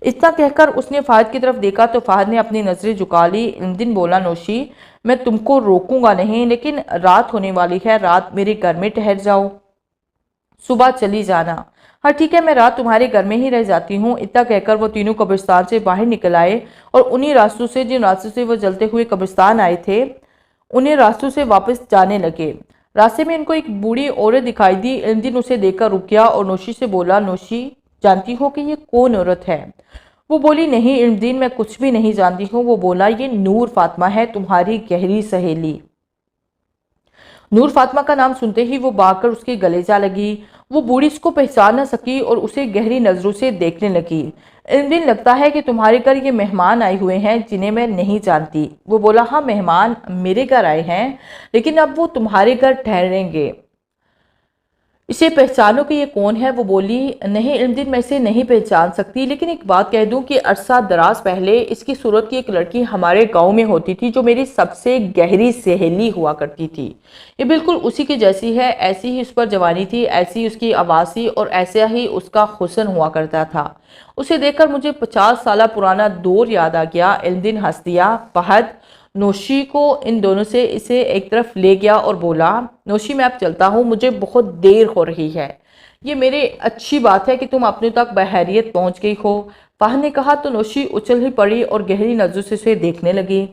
इतना कहकर उसने फाहद की तरफ देखा तो फाहद ने अपनी नज़रें झुका ली। इल्मदीन बोला, नौशी मैं तुमको रोकूंगा नहीं, लेकिन रात होने वाली है, रात मेरे घर में ठहर जाओ, सुबह चली जाना। हाँ ठीक है, मैं रात तुम्हारे घर में ही रह जाती हूँ। इतना कहकर वो तीनों कब्रिस्तान से बाहर निकल आए और उन्हीं रास्तों से जिन रास्तों से वो जलते हुए कब्रिस्तान आए थे उन्हीं रास्तों से वापस जाने लगे। रास्ते में इनको एक बूढ़ी औरत दिखाई दी। इल्मदीन उसे देखकर रुक गया और नौशी से बोला, नौशी जानती हो कि ये कौन औरत है? वो बोली, नहीं इल्मदीन मैं कुछ भी नहीं जानती हूँ। वो बोला, ये नूर फातिमा है, तुम्हारी गहरी सहेली। नूर फातिमा का नाम सुनते ही वो भागकर उसके गले जा लगी। वो बूढ़ी इसको पहचान न सकी और उसे गहरी नज़रों से देखने लगी। इल्मदीन लगता है कि तुम्हारे घर ये मेहमान आए हुए हैं जिन्हें मैं नहीं जानती। वो बोला, हाँ मेहमान मेरे घर आए हैं, लेकिन अब वो तुम्हारे घर ठहरेंगे। इसे पहचानो कि ये कौन है। वो बोली, नहीं इल्मदीन, मैं इसे नहीं पहचान सकती, लेकिन एक बात कह दूं कि अरसा दराज पहले इसकी सूरत की एक लड़की हमारे गांव में होती थी जो मेरी सबसे गहरी सहेली हुआ करती थी। ये बिल्कुल उसी की जैसी है, ऐसी ही उस पर जवानी थी, ऐसी ही उसकी आवाज़ थी और ऐसा ही उसका हुस्न हुआ करता था। उसे देखकर मुझे 50 साल पुराना दौर याद आ गया। इल्मदीन हंस दिया। फहद नौशी को इन दोनों से इसे एक तरफ ले गया और बोला, नौशी मैं अब चलता हूँ, मुझे बहुत देर हो रही है। ये मेरे अच्छी बात है कि तुम अपने तक बहरियत पहुँच गई हो। फहद ने कहा तो नौशी उछल ही पड़ी और गहरी नजरों से उसे देखने लगी।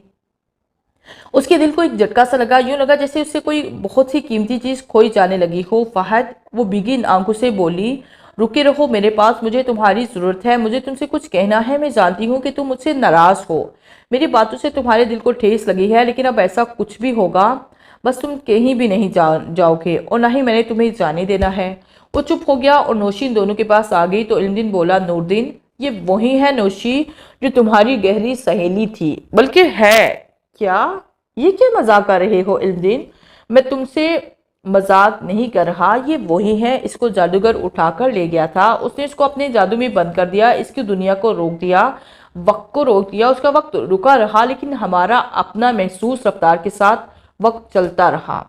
उसके दिल को एक झटका सा लगा, यूं लगा जैसे उससे कोई बहुत ही कीमती चीज खोई जाने लगी हो। फहद, वो भीगी आंखों से बोली, रुके रहो मेरे पास, मुझे तुम्हारी जरूरत है, मुझे तुमसे कुछ कहना है। मैं जानती हूँ कि तुम मुझसे नाराज हो, मेरी बातों से तुम्हारे दिल को ठेस लगी है, लेकिन अब ऐसा कुछ भी होगा, बस तुम कहीं भी नहीं जाओगे और ना ही मैंने तुम्हें जाने देना है। वो चुप हो गया और नौशी इन दोनों के पास आ गई तो इल्मदीन बोला, नूरदीन, ये वही है नौशी जो तुम्हारी गहरी सहेली थी, बल्कि है। क्या ये क्या मजाक कर रहे हो इल्मदीन? मैं तुमसे मजाक नहीं कर रहा, ये वही है। इसको जादूगर उठाकर ले गया था, उसने इसको अपने जादू में बंद कर दिया, इसकी दुनिया को रोक दिया, वक्त को रोक दिया। उसका वक्त रुका रहा, लेकिन हमारा अपना महसूस रफ्तार के साथ वक्त चलता रहा।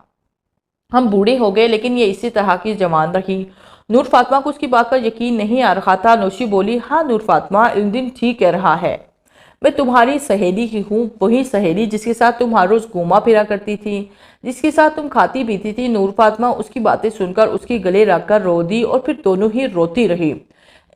हम बूढ़े हो गए, लेकिन ये इसी तरह की जवान रही। नूर फातिमा को उसकी बात पर यकीन नहीं आ रहा था। नौशी बोली, हाँ नूर फातिमा, इल्मदीन ठीक कह रहा है, मैं तुम्हारी सहेली ही हूँ, वही सहेली जिसके साथ तुम हर रोज घूमा फिरा करती थी, जिसके साथ तुम खाती पीती थी। नूर फातिमा उसकी बातें सुनकर उसके गले रखकर रो दी और फिर दोनों ही रोती रही।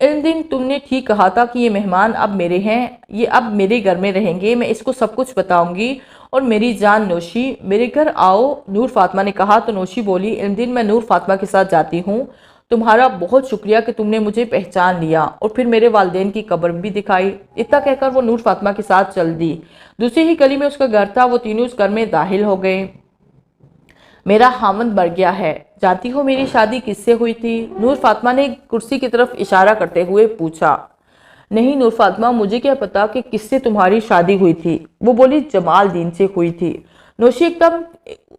इन दिन तुमने ठीक कहा था कि ये मेहमान अब मेरे हैं, ये अब मेरे घर में रहेंगे, मैं इसको सब कुछ बताऊंगी। और मेरी जान नौशी, मेरे घर आओ, नूर फातिमा ने कहा तो नौशी बोली, इन दिन मैं नूर फातिमा के साथ जाती हूँ, तुम्हारा बहुत शुक्रिया कि तुमने मुझे पहचान लिया और फिर मेरे वालिदैन की कब्र भी दिखाई। इतना कहकर वो नूर फातिमा के साथ चल दी। दूसरी ही गली में उसका घर था। वो तीनों उस घर में दाखिल हो गए। मेरा हामद मर गया है, जानती हो मेरी शादी किससे हुई थी? नूर फातिमा ने कुर्सी की तरफ इशारा करते हुए पूछा। नहीं नूर फातिमा, मुझे क्या पता कि किससे तुम्हारी शादी हुई थी। वो बोली, जमालदीन से हुई थी। नौशी एकदम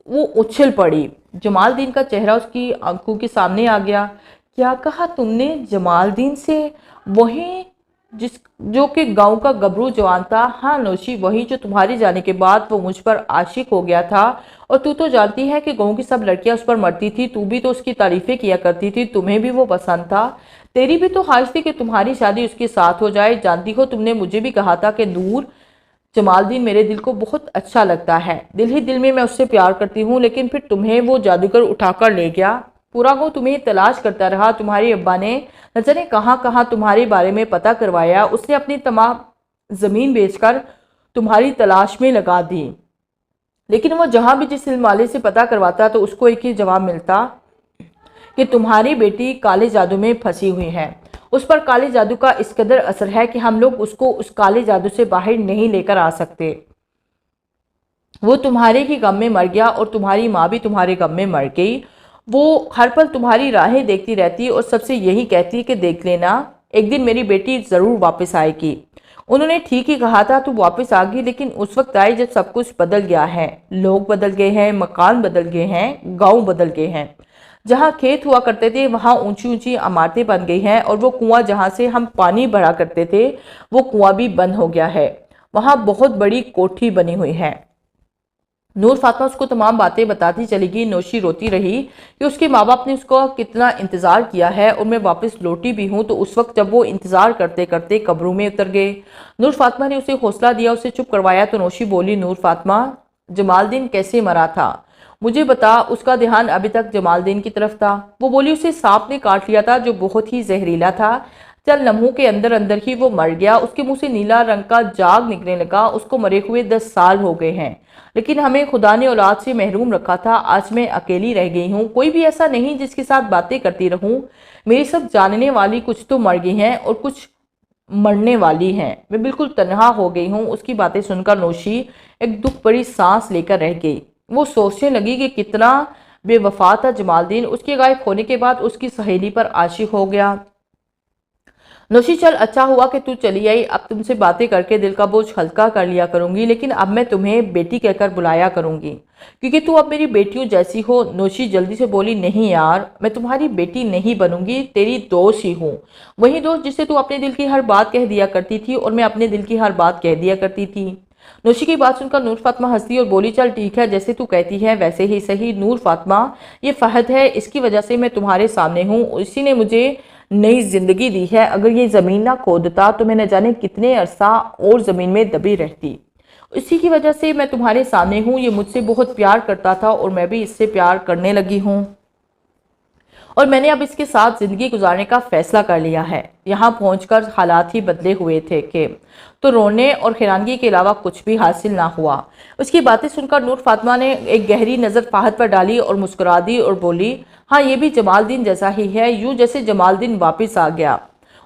वो उछल पड़ी। जमालदीन का चेहरा उसकी आंखों के सामने आ गया। क्या कहा तुमने? जमालदीन से? वही जो कि गांव का गबरू जवान था? हाँ नौशी, वही जो तुम्हारी जाने के बाद वो मुझ पर आशिक हो गया था। और तू तो जानती है कि गांव की सब लड़कियां उस पर मरती थी, तू भी तो उसकी तारीफें किया करती थी, तुम्हें भी वो पसंद था, तेरी भी तो ख्वाहिश थी कि तुम्हारी शादी उसके साथ हो जाए। जानती हो तुमने मुझे भी कहा था कि नूर, जमालदीन मेरे दिल को बहुत अच्छा लगता है, दिल ही दिल में मैं उससे प्यार करती हूँ, लेकिन फिर तुम्हें वो जादूगर उठाकर ले गया। पूरा गाँव तुम्हें तलाश करता रहा। तुम्हारे अब्बा ने न जाने कहाँ कहाँ तुम्हारे बारे में पता करवाया। उसने अपनी तमाम ज़मीन बेचकर तुम्हारी तलाश में लगा दी, लेकिन वो जहाँ भी जिस इल्म वाले से पता करवाता तो उसको एक ही जवाब मिलता कि तुम्हारी बेटी काले जादू में फंसी हुई है, उस पर काले जादू का इस कदर असर है कि हम लोग उसको उस काले जादू से बाहर नहीं लेकर आ सकते। वो तुम्हारे ही गम में मर गया और तुम्हारी माँ भी तुम्हारे गम में मर गई। वो हर पल तुम्हारी राहें देखती रहती और सबसे यही कहती कि देख लेना, एक दिन मेरी बेटी ज़रूर वापस आएगी। उन्होंने ठीक ही कहा था, तू वापस आ गई, लेकिन उस वक्त आई जब सब कुछ बदल गया है। लोग बदल गए हैं, मकान बदल गए हैं, गांव बदल गए हैं। जहाँ खेत हुआ करते थे वहाँ ऊंची ऊंची इमारतें बन गई हैं और वो कुआं जहाँ से हम पानी भरा करते थे वो कुआं भी बंद हो गया है। वहाँ बहुत बड़ी कोठी बनी हुई है। नूर फातिमा उसको तमाम बातें बताती चली गई। नौशी रोती रही कि उसके माँ बाप ने उसका कितना इंतज़ार किया है और मैं वापस लौटी भी हूँ तो उस वक्त जब वो इंतज़ार करते करते कब्रों में उतर गए। नूर फातिमा ने उसे हौसला दिया, उसे चुप करवाया तो नौशी बोली, नूर फातिमा, जमालदीन कैसे मरा था मुझे बता। उसका ध्यान अभी तक जमालदीन की तरफ था। वो बोली, उसे सांप ने काट लिया था जो बहुत ही जहरीला था। चल लम्हों के अंदर अंदर ही वो मर गया। उसके मुंह से नीला रंग का जाग निकलने लगा। उसको मरे हुए 10 साल हो गए हैं, लेकिन हमें खुदा ने औलाद से महरूम रखा था। आज मैं अकेली रह गई हूँ, कोई भी ऐसा नहीं जिसके साथ बातें करती रहूँ। मेरी सब जानने वाली कुछ तो मर गई हैं और कुछ मरने वाली हैं। मैं बिल्कुल तन्हा हो गई हूँ। उसकी बातें सुनकर नौशी एक दुख भरी सांस लेकर रह गई। वो सोचने लगी कि कितना बेवफा था जमालदीन। उसके गायब होने के बाद उसकी सहेली पर आशिक हो गया। नौशी चल, अच्छा हुआ कि तू चली आई। अब तुमसे बातें करके दिल का बोझ हल्का कर लिया करूंगी, लेकिन अब मैं तुम्हें बेटी कहकर बुलाया करूंगी क्योंकि तू अब मेरी बेटियों जैसी हो। नौशी जल्दी से बोली, नहीं यार, मैं तुम्हारी बेटी नहीं बनूंगी, तेरी दोस्त ही हूँ। वही दोस्त जिससे तू अपने दिल की हर बात कह दिया करती थी और मैं अपने दिल की हर बात कह दिया करती थी। नौशी की बात सुनकर नूर फातिमा हंसी और बोली, चल ठीक है, जैसे तू कहती है वैसे ही सही। नूर फातिमा, ये फहद है, इसकी वजह से मैं तुम्हारे सामने हूँ। इसी ने मुझे नई जिंदगी दी है। अगर ये ज़मीन ना खोदता तो मैं न जाने कितने अरसा और ज़मीन में दबी रहती। इसी की वजह से मैं तुम्हारे सामने हूँ। ये मुझसे बहुत प्यार करता था और मैं भी इससे प्यार करने लगी हूँ और मैंने अब इसके साथ ज़िंदगी गुजारने का फ़ैसला कर लिया है। यहाँ पहुंचकर हालात ही बदले हुए थे कि तो रोने और हैरानगी के अलावा कुछ भी हासिल ना हुआ। उसकी बातें सुनकर नूर फातिमा ने एक गहरी नज़र फाहद पर डाली और मुस्कुरा दी और बोली, हाँ, ये भी जमालदीन जैसा ही है, यूँ जैसे जमालदीन वापस आ गया।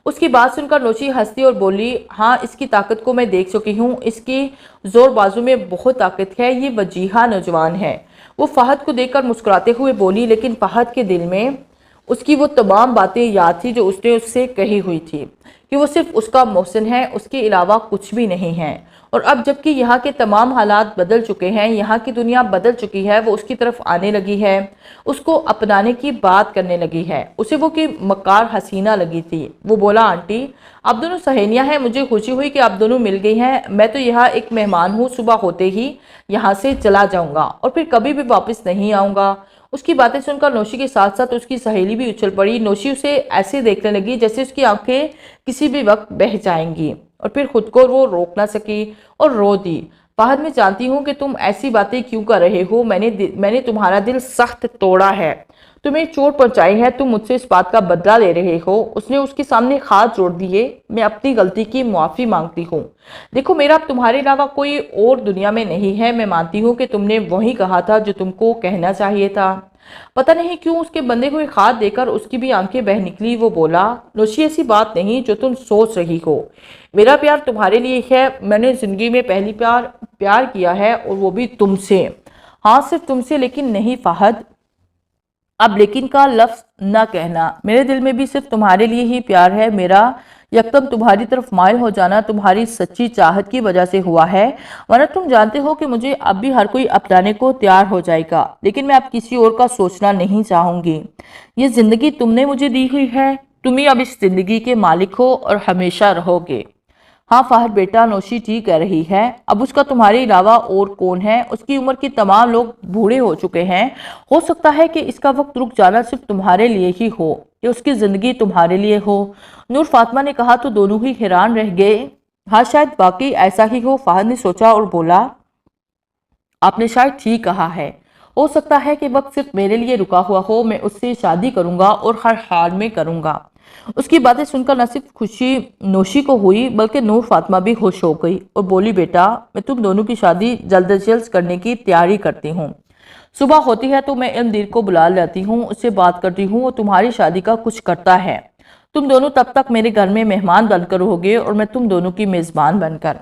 उसकी बात सुनकर नौशी हंसी और बोली, हाँ, इसकी ताकत को मैं देख चुकी हूँ, इसकी जोर बाजू में बहुत ताकत है, ये वजीहा नौजवान है। वो फहद को देखकर मुस्कुराते हुए बोली, लेकिन फहद के दिल में उसकी वो तमाम बातें याद थी जो उसने उससे कही हुई थी कि वो सिर्फ उसका मोहसिन है, उसके अलावा कुछ भी नहीं है। और अब जबकि यहाँ के तमाम हालात बदल चुके हैं, यहाँ की दुनिया बदल चुकी है, वो उसकी तरफ आने लगी है, उसको अपनाने की बात करने लगी है। उसे वो कि मक्कार हसीना लगी थी। वो बोला, आंटी, आप दोनों सहेलियाँ हैं, मुझे खुशी हुई कि आप दोनों मिल गई हैं। मैं तो यहाँ एक मेहमान हूँ, सुबह होते ही यहाँ से चला जाऊँगा और फिर कभी भी वापस नहीं आऊँगा। उसकी बातें सुनकर नौशी के साथ साथ उसकी सहेली भी उछल पड़ी। नौशी उसे ऐसे देखने लगी जैसे उसकी आंखें किसी भी वक्त बह जाएंगी और फिर खुद को वो रोक ना सकी और रो दी। फहद, मैं जानती हूँ कि तुम ऐसी बातें क्यों कर रहे हो। मैंने तुम्हारा दिल सख्त तोड़ा है, तुम्हें चोट पहुंचाई है, तुम मुझसे इस बात का बदला ले रहे हो। उसने उसके सामने हाथ जोड़ दिए। मैं अपनी गलती की माफ़ी मांगती हूँ। देखो, मेरा अब तुम्हारे अलावा कोई और दुनिया में नहीं है। मैं मानती हूँ कि तुमने वही कहा था जो तुमको कहना चाहिए था। पता नहीं क्यों उसके बंदे हुए हाथ देकर उसकी भी आंखें बह निकली। वो बोला, नौशी, ऐसी बात नहीं जो तुम सोच रही हो। मेरा प्यार तुम्हारे लिए है। मैंने ज़िंदगी में पहली प्यार किया है और वो भी तुमसे। हाँ, सिर्फ तुमसे, लेकिन नहीं फहद, अब लेकिन का लफ्ज़ न कहना। मेरे दिल में भी सिर्फ तुम्हारे लिए ही प्यार है। मेरा यकदम तुम्हारी तरफ माइल हो जाना तुम्हारी सच्ची चाहत की वजह से हुआ है, वरना तुम जानते हो कि मुझे अब भी हर कोई अपनाने को तैयार हो जाएगा, लेकिन मैं अब किसी और का सोचना नहीं चाहूँगी। ये ज़िंदगी तुमने मुझे दी हुई है, तुम ही अब इस ज़िंदगी के मालिक हो और हमेशा रहोगे। हाँ फहद बेटा, नौशी ठीक कह रही है। अब उसका तुम्हारे अलावा और कौन है। उसकी उम्र के तमाम लोग बूढ़े हो चुके हैं। हो सकता है कि इसका वक्त रुक जाना सिर्फ तुम्हारे लिए ही हो, कि उसकी ज़िंदगी तुम्हारे लिए हो। नूर फातिमा ने कहा तो दोनों ही हैरान रह गए। हाँ, शायद वाकई ऐसा ही हो, फहद ने सोचा और बोला, आपने शायद ठीक कहा है। हो सकता है कि वक्त सिर्फ मेरे लिए रुका हुआ हो। मैं उससे शादी करूंगा और हर हाल में करूंगा। उसकी बातें सुनकर न सिर्फ खुशी नौशी को हुई बल्कि नूर फातिमा भी खुश हो गई और बोली, बेटा, मैं तुम दोनों की शादी जल्द अज जल्द करने की तैयारी करती हूँ। सुबह होती है तो मैं इल्मदीन को बुला लाती हूँ, उससे बात करती हूँ और तुम्हारी शादी का कुछ करता है। तुम दोनों तब तक मेरे घर में मेहमान बनकर रहोगे और मैं तुम दोनों की मेज़बान बनकर।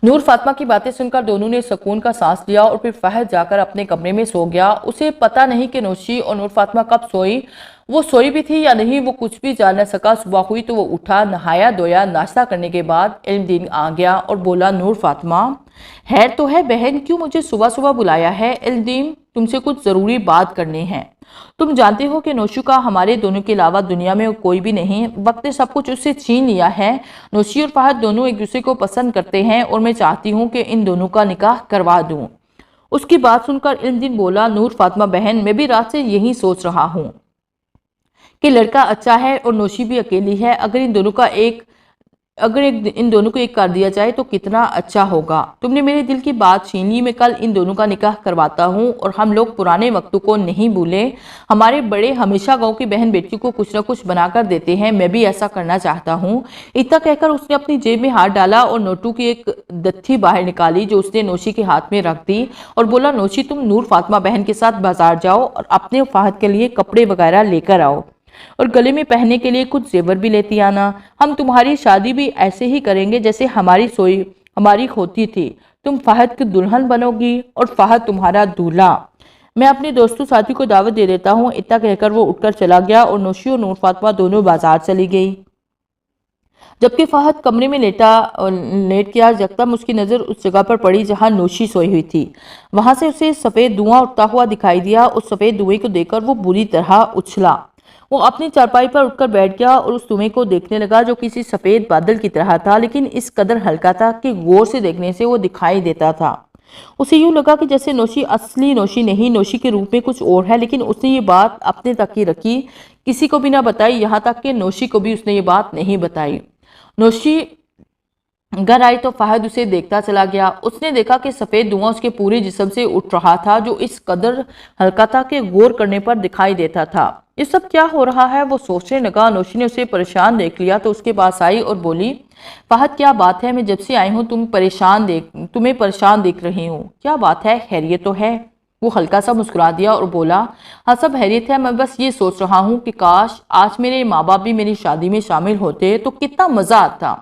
नूर फातिमा की बातें सुनकर दोनों ने सुकून का सांस लिया और फिर फहद जाकर अपने कमरे में सो गया। उसे पता नहीं कि नौशी और नूर फातिमा कब सोई। वो सोई भी थी या नहीं, वो कुछ भी जान न सका। सुबह हुई तो वो उठा, नहाया धोया, नाश्ता करने के बाद इल्मदीन आ गया और बोला, नूर फातिमा, खैर तो है बहन, क्यों मुझे सुबह सुबह बुलाया है। इल्मदीन, तुमसे कुछ ज़रूरी बात करनी है। तुम जानते हो कि नौशी का हमारे दोनों के अलावा दुनिया में कोई भी नहीं। वक्त ने सब कुछ उससे छीन लिया है। नौशी और फहद दोनों एक दूसरे को पसंद करते हैं और मैं चाहती हूँ कि इन दोनों का निकाह करवा दूँ। उसकी बात सुनकर इल्मदीन बोला, नूर फातिमा बहन, मैं भी रात से यही सोच रहा हूँ कि लड़का अच्छा है और नौशी भी अकेली है। अगर इन दोनों को एक कर दिया जाए तो कितना अच्छा होगा। तुमने मेरे दिल की बात छीन ली। मैं कल इन दोनों का निकाह करवाता हूँ और हम लोग पुराने वक्तों को नहीं भूले। हमारे बड़े हमेशा गांव की बहन बेटियों को कुछ न कुछ बनाकर देते हैं, मैं भी ऐसा करना चाहता हूँ। इतना कहकर उसने अपनी जेब में हाथ डाला और नोटू की एक दत्थी बाहर निकाली जो उसने नौशी के हाथ में रख दी और बोला, नौशी, तुम नूर फातिमा बहन के साथ बाजार जाओ और अपने फहद के लिए कपड़े वगैरह लेकर आओ और गले में पहनने के लिए कुछ जेवर भी लेती आना। हम तुम्हारी शादी भी ऐसे ही करेंगे जैसे हमारी होती थी। तुम फहद की दुल्हन बनोगी और फहद तुम्हारा दूल्हा। मैं अपने दोस्तों साथी को दावत दे देता हूँ। इतना कहकर वो उठकर चला गया और नौशी और नूर फातिमा दोनों बाजार चली गई। जबकि फहद कमरे में लेट के आज यकदम उसकी नज़र उस जगह पर पड़ी जहां नोशी सोई हुई थी। वहां से उसे सफ़ेद धुआं उठता हुआ दिखाई दिया। उस सफ़ेद धुएं को देखकर वो बुरी तरह उछला। वो अपनी चारपाई पर उठकर बैठ गया और उस धुएं को देखने लगा जो किसी सफ़ेद बादल की तरह था, लेकिन इस कदर हल्का था कि गौर से देखने से वो दिखाई देता था। उसे यूं लगा कि जैसे नोशी असली नोशी नहीं, नोशी के रूप में कुछ और है। लेकिन उसने ये बात अपने तक ही रखी, किसी को भी ना बताई, यहाँ तक कि नोशी को भी उसने ये बात नहीं बताई। नोशी घर आई तो फहद उसे देखता चला गया। उसने देखा कि सफ़ेद धुआं उसके पूरे जिस्म से उठ रहा था, जो इस कदर हल्का था कि गौर करने पर दिखाई देता था। ये सब क्या हो रहा है, वो सोचने लगा। नोशी ने उसे परेशान देख लिया तो उसके पास आई और बोली, फहद क्या बात है? मैं जब से आई हूँ तुम्हें परेशान देख रही हूँ। क्या बात है, खैरियत तो है? वो हल्का सा मुस्कुरा दिया और बोला, हाँ सब खैरियत है। मैं बस ये सोच रहा हूँ कि काश आज मेरे माँ बाप भी मेरी शादी में शामिल होते तो कितना मज़ा आता।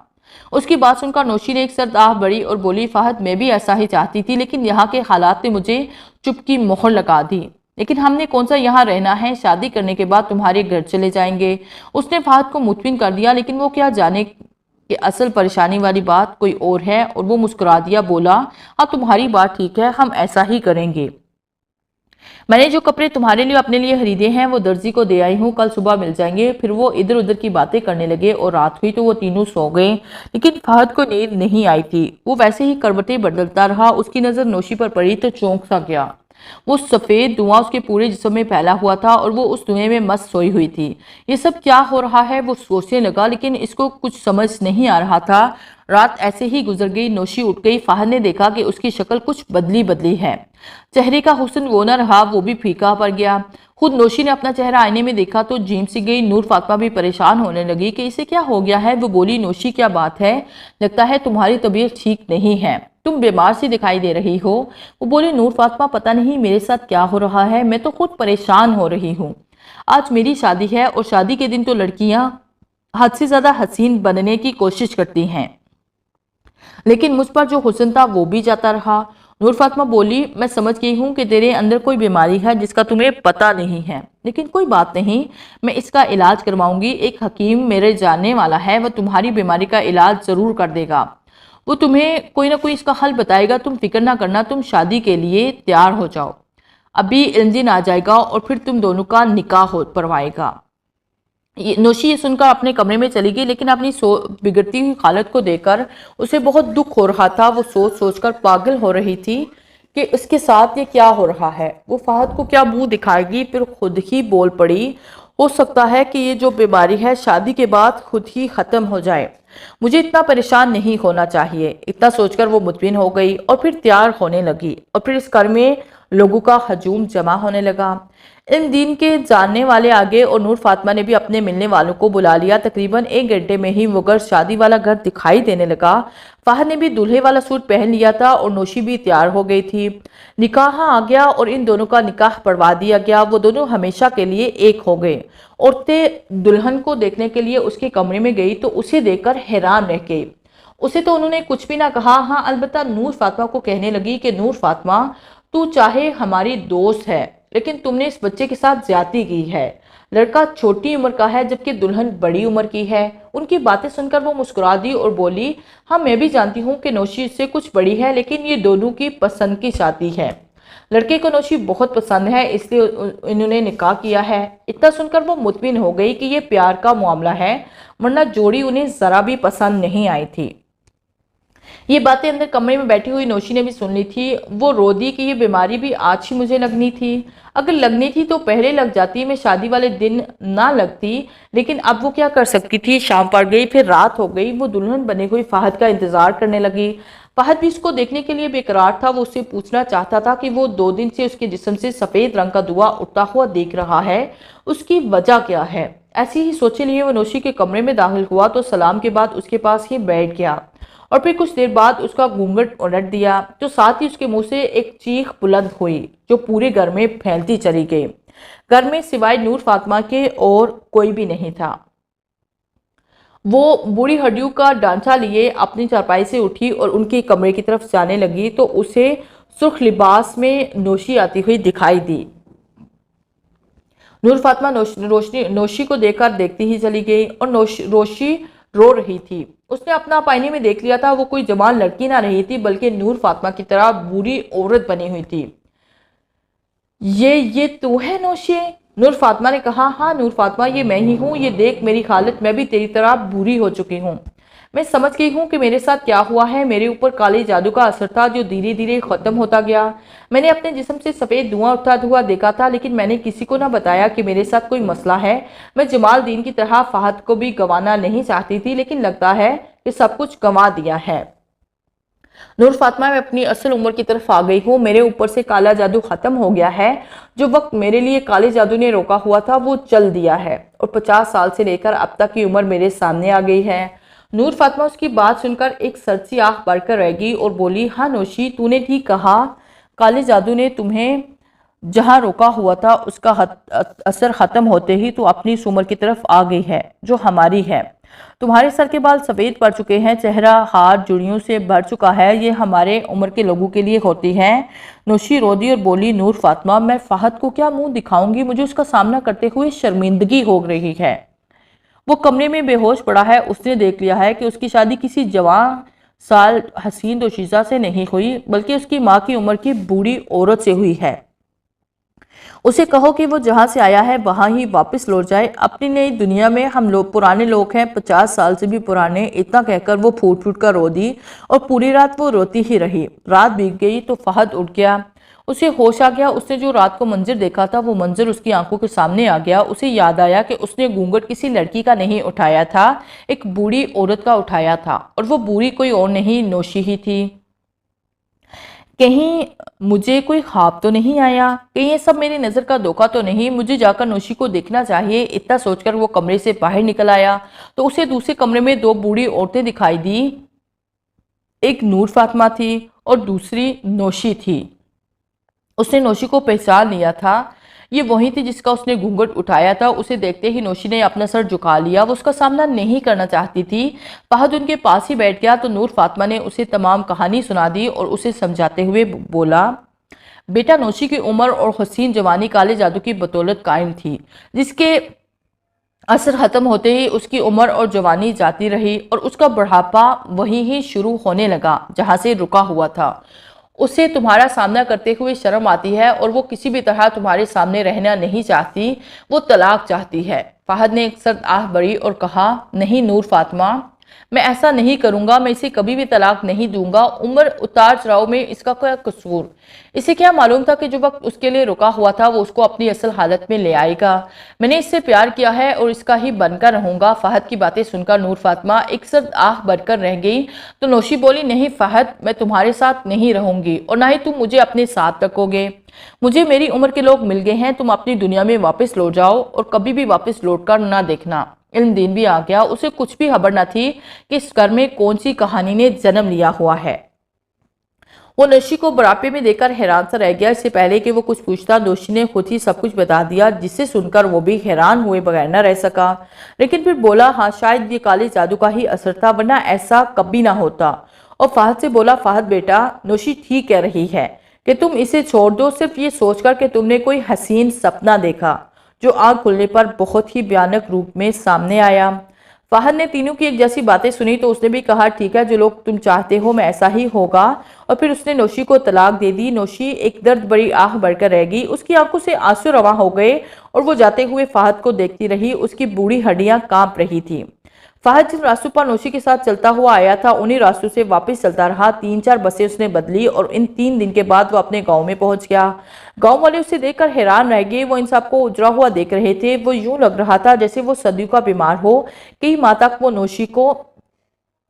उसकी बात सुनकर नोशी ने एक सर आह भरी और बोली, फहद मैं भी ऐसा ही चाहती थी, लेकिन यहाँ के हालात ने मुझे चुप की मोहर लगा दी। लेकिन हमने कौन सा यहाँ रहना है, शादी करने के बाद तुम्हारे घर चले जाएंगे। उसने फहद को मुतमिन कर दिया, लेकिन वो क्या जाने कि असल परेशानी वाली बात कोई और है। और वो मुस्कुरा दिया, बोला, हाँ तुम्हारी बात ठीक है, हम ऐसा ही करेंगे। मैंने जो कपड़े तुम्हारे लिए अपने लिए खरीदे हैं वो दर्जी को दे आई हूँ, कल सुबह मिल जाएंगे। फिर वो इधर उधर की बातें करने लगे और रात हुई तो वो तीनों सो गए। लेकिन फहद को नींद नहीं आई थी। वो वैसे ही करवटें बदलता रहा। उसकी नज़र नोशी पर पड़ी तो चौंक सा गया। वो सफ़ेद धुआं उसके पूरे जिस्म में फैला हुआ था और वो उस धुएं में मस्त सोई हुई थी। ये सब क्या हो रहा है, वो सोचने लगा, लेकिन इसको कुछ समझ नहीं आ रहा था। रात ऐसे ही गुजर गई। नोशी उठ गई। फहद ने देखा कि उसकी शक्ल कुछ बदली बदली है। चेहरे का हुस्न वो न रहा, वो भी फीका पड़ गया। खुद नोशी ने अपना चेहरा आईने में देखा तो झीम सी गई। नूर फातिमा भी परेशान होने लगी कि इसे क्या हो गया है। वो बोली, नोशी क्या बात है? लगता है तुम्हारी तबीयत ठीक नहीं है, तुम बीमार सी दिखाई दे रही हो। वो बोली, नूर फातिमा पता नहीं मेरे साथ क्या हो रहा है, मैं तो खुद परेशान हो रही हूँ। आज मेरी शादी है और शादी के दिन तो लड़कियां हद से ज्यादा हसीन बनने की कोशिश करती हैं, लेकिन मुझ पर जो हुस्न था वो भी जाता रहा। नूर फातिमा बोली, मैं समझ गई हूँ कि तेरे अंदर कोई बीमारी है जिसका तुम्हें पता नहीं है, लेकिन कोई बात नहीं, मैं इसका इलाज करवाऊंगी। एक हकीम मेरे जानने वाला है, वह तुम्हारी बीमारी का इलाज ज़रूर कर देगा। वो तुम्हें कोई ना कोई इसका हल बताएगा। तुम फिक्र ना करना, तुम शादी के लिए तैयार हो जाओ। अभी इंजन आ जाएगा और फिर तुम दोनों का निकाह हो परवाएगा। नोशी ये सुनकर अपने कमरे में चली गई, लेकिन अपनी बिगड़ती हुई हालत को देखकर उसे बहुत दुख हो रहा था। वो सोच सोचकर पागल हो रही थी कि उसके साथ ये क्या हो रहा है। वो फहद को क्या मुंह दिखाएगी? फिर खुद ही बोल पड़ी, हो सकता है कि ये जो बीमारी है शादी के बाद खुद ही ख़त्म हो जाए। मुझे इतना परेशान नहीं होना चाहिए। इतना सोचकर वो मुतमिन हो गई और फिर तैयार होने लगी। और फिर इस घर में लोगों का हजूम जमा होने लगा। इन दिन के जानने वाले आगे और नूर फातिमा ने भी अपने मिलने वालों को बुला लिया। तकरीबन 1 घंटे में ही वो घर, शादी वाला घर दिखाई देने लगा। फहद ने भी दूल्हे वाला सूट पहन लिया था और नोशी भी तैयार हो गई थी। निकाह आ गया और इन दोनों का निकाह पढ़वा दिया गया। वो दोनों हमेशा के लिए एक हो गए। औरतें दुल्हन को देखने के लिए उसके कमरे में गई तो उसे देखकर हैरान रह गई। उसे तो उन्होंने कुछ भी ना कहा। हाँ, अलबत्ता नूर फातिमा को कहने लगी कि नूर फातिमा, तू चाहे हमारी दोस्त है, लेकिन तुमने इस बच्चे के साथ ज्यादती की है। लड़का छोटी उम्र का है जबकि दुल्हन बड़ी उम्र की है। उनकी बातें सुनकर वो मुस्कुरा दी और बोली, हाँ मैं भी जानती हूँ कि नोशी इससे कुछ बड़ी है, लेकिन ये दोनों की पसंद की शादी है। लड़के को नोशी बहुत पसंद है, इसलिए इन्होंने निकाह किया है। इतना सुनकर वो मुतमिन हो गई कि ये प्यार का मामला है, वरना जोड़ी उन्हें जरा भी पसंद नहीं आई थी। ये बातें अंदर कमरे में बैठी हुई नोशी ने भी सुन ली थी। वो रो दी कि ये बीमारी भी आज ही मुझे लगनी थी। अगर लगनी थी तो पहले लग जाती, मैं शादी वाले दिन ना लगती। लेकिन अब वो क्या कर सकती थी। शाम पड़ गई, फिर रात हो गई। वो दुल्हन बने हुई फहद का इंतजार करने लगी। फहद भी उसको देखने के लिए बेकरार था। वो उससे पूछना चाहता था कि वो 2 दिन से उसके जिस्म से सफ़ेद रंग का धुआं उठता हुआ देख रहा है, उसकी वजह क्या है। ऐसी ही सोचे लिए वो नोशी के कमरे में दाखिल हुआ तो सलाम के बाद उसके पास ही बैठ गया और फिर कुछ देर बाद उसका घूंघट उलट दिया, तो साथ ही उसके मुंह से एक चीख बुलंद हुई जो पूरे घर में फैलती चली गई। घर में सिवाय नूर फातिमा के और कोई भी नहीं था। वो बूढ़ी हड्डियों का ढांचा लिए अपनी चारपाई से उठी और उनके कमरे की तरफ जाने लगी तो उसे सुर्ख लिबास में नोशी आती हुई दिखाई दी। नूर फातिमा नोशी को देखकर देखती ही चली गई और नोशी रो रही थी। उसने अपना आप आईने में देख लिया था, वो कोई जवान लड़की ना रही थी बल्कि नूर फातिमा की तरह बुरी औरत बनी हुई थी। ये तू है नौशी? नूर फातिमा ने कहा। हाँ नूर फातिमा, ये मैं ही हूँ। ये देख मेरी हालत, मैं भी तेरी तरह बुरी हो चुकी हूँ। मैं समझ गई हूँ कि मेरे साथ क्या हुआ है। मेरे ऊपर काले जादू का असर था जो धीरे धीरे खत्म होता गया। मैंने अपने जिस्म से सफ़ेद धुआं उठता हुआ देखा था, लेकिन मैंने किसी को ना बताया कि मेरे साथ कोई मसला है। मैं जमालदीन की तरह फहद को भी गंवाना नहीं चाहती थी, लेकिन लगता है कि सब कुछ गंवा दिया है। नूर फातिमा, मैं अपनी असल उम्र की तरफ आ गई हूँ। मेरे ऊपर से काला जादू खत्म हो गया है। जो वक्त मेरे लिए काले जादू ने रोका हुआ था वो चल दिया है, और 50 साल से लेकर अब तक की उम्र मेरे सामने आ गई है। नूर फातिमा उसकी बात सुनकर एक सर्द सी आंख भरकर रह गई और बोली, हाँ नौशी, तूने ठीक कहा। काले जादू ने तुम्हें जहाँ रोका हुआ था उसका असर खत्म होते ही तू अपनी इस उम्र की तरफ आ गई है जो हमारी है। तुम्हारे सर के बाल सफ़ेद पड़ चुके हैं, चेहरा हार जुड़ियों से भर चुका है। ये हमारे उम्र के लोगों के लिए होती है। नौशी रोदी और बोली, नूर फातिमा, मैं फहद को क्या मुंह दिखाऊंगी? मुझे उसका सामना करते हुए शर्मिंदगी हो रही है। वो कमरे में बेहोश पड़ा है। उसने देख लिया है कि उसकी शादी किसी जवान साल हसीन दोशीज़ा से नहीं हुई, बल्कि उसकी माँ की उम्र की बूढ़ी औरत से हुई है। उसे कहो कि वो जहाँ से आया है वहाँ ही वापस लौट जाए। अपनी नई दुनिया में हम लोग पुराने लोग हैं, 50 साल से भी पुराने। इतना कहकर वो फूट फूट कर रो दी, और पूरी रात वो रोती ही रही। रात बीत गई तो फहद उठ गया। उसे होश आ गया। उसने जो रात को मंजर देखा था वो मंजर उसकी आंखों के सामने आ गया। उसे याद आया कि उसने घूंघट किसी लड़की का नहीं उठाया था, एक बूढ़ी औरत का उठाया था, और वो बूढ़ी कोई और नहीं, नौशी ही थी। कहीं मुझे कोई ख्वाब तो नहीं आया? कहीं ये सब मेरी नज़र का धोखा तो नहीं? मुझे जाकर नौशी को देखना चाहिए। इतना सोचकर वो कमरे से बाहर निकल आया तो उसे दूसरे कमरे में दो बूढ़ी औरतें दिखाई दी। एक नूर फातिमा थी और दूसरी नौशी थी। उसने नौशी को पहचान लिया था। ये वही थी जिसका उसने घूंघट उठाया था। उसे देखते ही नौशी ने अपना सर झुका लिया। वो उसका सामना नहीं करना चाहती थी। फहद उनके पास ही बैठ गया तो नूर फातिमा ने उसे तमाम कहानी सुना दी और उसे समझाते हुए बोला, बेटा, नौशी की उम्र और हसीन जवानी काले जादू की बदौलत कायम थी, जिसके असर खत्म होते ही उसकी उम्र और जवानी जाती रही, और उसका बुढ़ापा वहीं ही शुरू होने लगा जहां से रुका हुआ था। उसे तुम्हारा सामना करते हुए शर्म आती है और वो किसी भी तरह तुम्हारे सामने रहना नहीं चाहती। वो तलाक चाहती है। फहद ने एक सर्द आह भरी और कहा, नहीं नूर फातिमा, मैं ऐसा नहीं करूंगा। मैं इसे कभी भी तलाक नहीं दूंगा। उम्र उतार चढ़ाव में इसका क्या कसूर? इसे क्या मालूम था कि जो वक्त उसके लिए रुका हुआ था वो उसको अपनी असल हालत में ले आएगा। मैंने इससे प्यार किया है और इसका ही बनकर रहूंगा। फहद की बातें सुनकर नूर फातिमा एक सर्द आह भरकर रह गई तो नौशी बोली, नहीं फहद, मैं तुम्हारे साथ नहीं रहूंगी और ना ही तुम मुझे अपने साथ रखोगे। मुझे मेरी उम्र के लोग मिल गए हैं। तुम अपनी दुनिया में वापस लौट जाओ और कभी भी वापस लौट कर ना देखना। इल्म दीन भी आ गया। उसे कुछ भी खबर न थी कि इस घर में कौन सी कहानी ने जन्म लिया हुआ है। वो नौशी को बुढ़ापे में देखकर हैरान सा रह गया। इससे पहले कि वो कुछ पूछता, नौशी ने खुद ही सब कुछ बता दिया, जिससे सुनकर वो भी हैरान हुए बगैर न रह सका। लेकिन फिर बोला, हाँ शायद ये काले जादू का ही असर था, वरना ऐसा कभी ना होता। और फहद से बोला, फहद बेटा, नौशी ठीक कह रही है कि तुम इसे छोड़ दो, सिर्फ ये सोचकर कि तुमने कोई हसीन सपना देखा जो आग खुलने पर बहुत ही भयानक रूप में सामने आया। फहद ने तीनों की एक जैसी बातें सुनी तो उसने भी कहा, ठीक है, जो लोग तुम चाहते हो मैं ऐसा ही होगा। और फिर उसने नौशी को तलाक दे दी। नौशी एक दर्द बड़ी आह भरकर रह गई। उसकी आंखों से आंसू रवा हो गए और वो जाते हुए फहद को देखती रही। उसकी बूढ़ी हड्डियां कांप रही थी। फहद जिन रास्तों पर नौशी के साथ चलता हुआ आया था उन्हीं रास्तों से वापस चलता रहा। 3-4 बसें उसने बदली और इन 3 दिन के बाद वो अपने गांव में पहुंच गया। गांव वाले उसे देखकर हैरान रह गए। वो इन सबको उजरा हुआ देख रहे थे। वो यूं लग रहा था जैसे वो सदियों का बीमार हो। कई माह तक वो नौशी को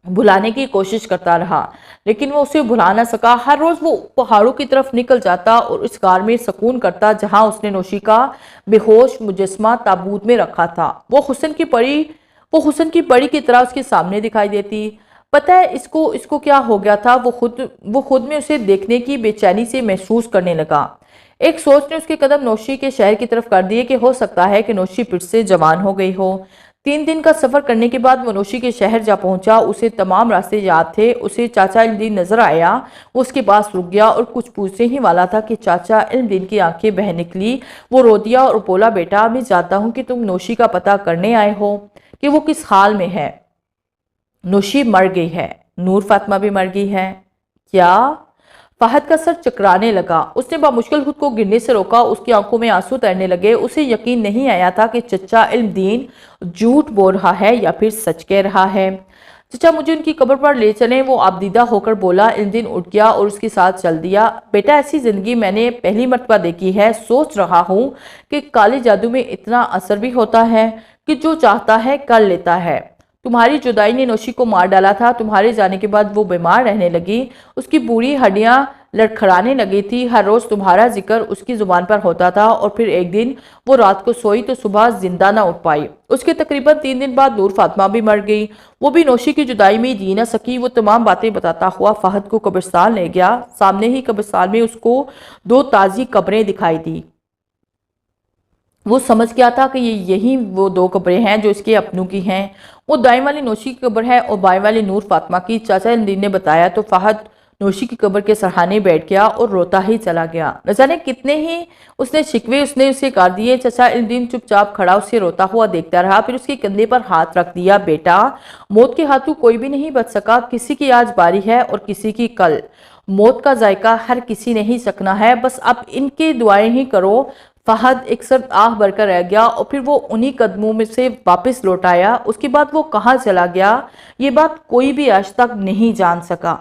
भुलाने की कोशिश करता रहा, लेकिन वो उसे भुला ना सका। हर रोज वो पहाड़ों की तरफ निकल जाता और उस कार में सुकून करता जहां उसने नौशी का बेहोश मुजस्मा ताबूत में रखा था। वो हुस्न की परी की तरह उसके सामने दिखाई देती। पता है इसको क्या हो गया था? वो खुद में उसे देखने की बेचैनी से महसूस करने लगा। एक सोच ने उसके कदम नौशी के शहर की तरफ कर दिए कि हो सकता है कि नौशी फिर से जवान हो गई हो। 3 दिन का सफर करने के बाद वो नौशी के शहर जा पहुंचा। उसे तमाम रास्ते याद थे। उसे चाचा इल्मदीन नजर आया। वो उसके पास रुक गया और कुछ पूछने ही वाला था कि चाचा इल्मदीन की आंखें बह निकली। वो रो दिया और बोला, बेटा, मैं जानता हूँ कि तुम नौशी का पता करने आए हो कि वो किस हाल में है। नौशी मर गई है, नूर फातिमा भी मर गई है। क्या? फहद का सर चकराने लगा। उसने बामुश्किल खुद को गिरने से रोका। उसकी आंखों में आंसू तैरने लगे। उसे यकीन नहीं आया था कि चचा इल्मदीन झूठ बोल रहा है या फिर सच कह रहा है। चचा मुझे उनकी कब्र पर ले चलें, वो आबदीदा होकर बोला। इल्मदीन उठ गया और उसके साथ चल दिया। बेटा, ऐसी जिंदगी मैंने पहली मर्तबा देखी है। सोच रहा हूँ कि काले जादू में इतना असर भी होता है कि जो चाहता है कर लेता है। तुम्हारी जुदाई ने नौशी को मार डाला था। तुम्हारे जाने के बाद वो बीमार रहने लगी। उसकी पूरी हड्डियां लड़खड़ाने लगी थी। हर रोज तुम्हारा जिक्र उसकी जुबान पर होता था और फिर एक दिन वो रात को सोई तो सुबह जिंदा ना उठ पाई। उसके तकरीबन 3 दिन बाद नूर फातिमा भी मर गई। वो भी नौशी की जुदाई में जी ना सकी। वो तमाम बातें बताता हुआ फहद को कब्रिस्तान ले गया। सामने ही कब्रिस्तान में उसको 2 ताजी कब्रें दिखाई दी। वो समझ गया था कि यही वो 2 कब्रें हैं जो इसके अपनों की हैं। वो दाएं वाली नौशी की कब्र है और बाएं वाली नूर फातिमा की। चाचा इल्मदीन ने बताया तो फहद नौशी की कब्र के सरहाने बैठ गया और रोता ही चला गया। न जाने कितने ही उसने शिकवे उसने उसे कर दिए। चाचा इल्मदीन चुपचाप खड़ा उसे रोता हुआ देखता रहा, फिर उसके कंधे पर हाथ रख दिया। बेटा, मौत के हाथों कोई भी नहीं बच सका। किसी की आज बारी है और किसी की कल। मौत का जायका हर किसी ने ही चखना है। बस अब इनकी दुआएं ही करो। फहद एक सर्द आह भरकर रह गया और फिर वो उन्हीं कदमों में से वापस लौट आया। उसके बाद वो कहाँ चला गया, ये बात कोई भी आज तक नहीं जान सका।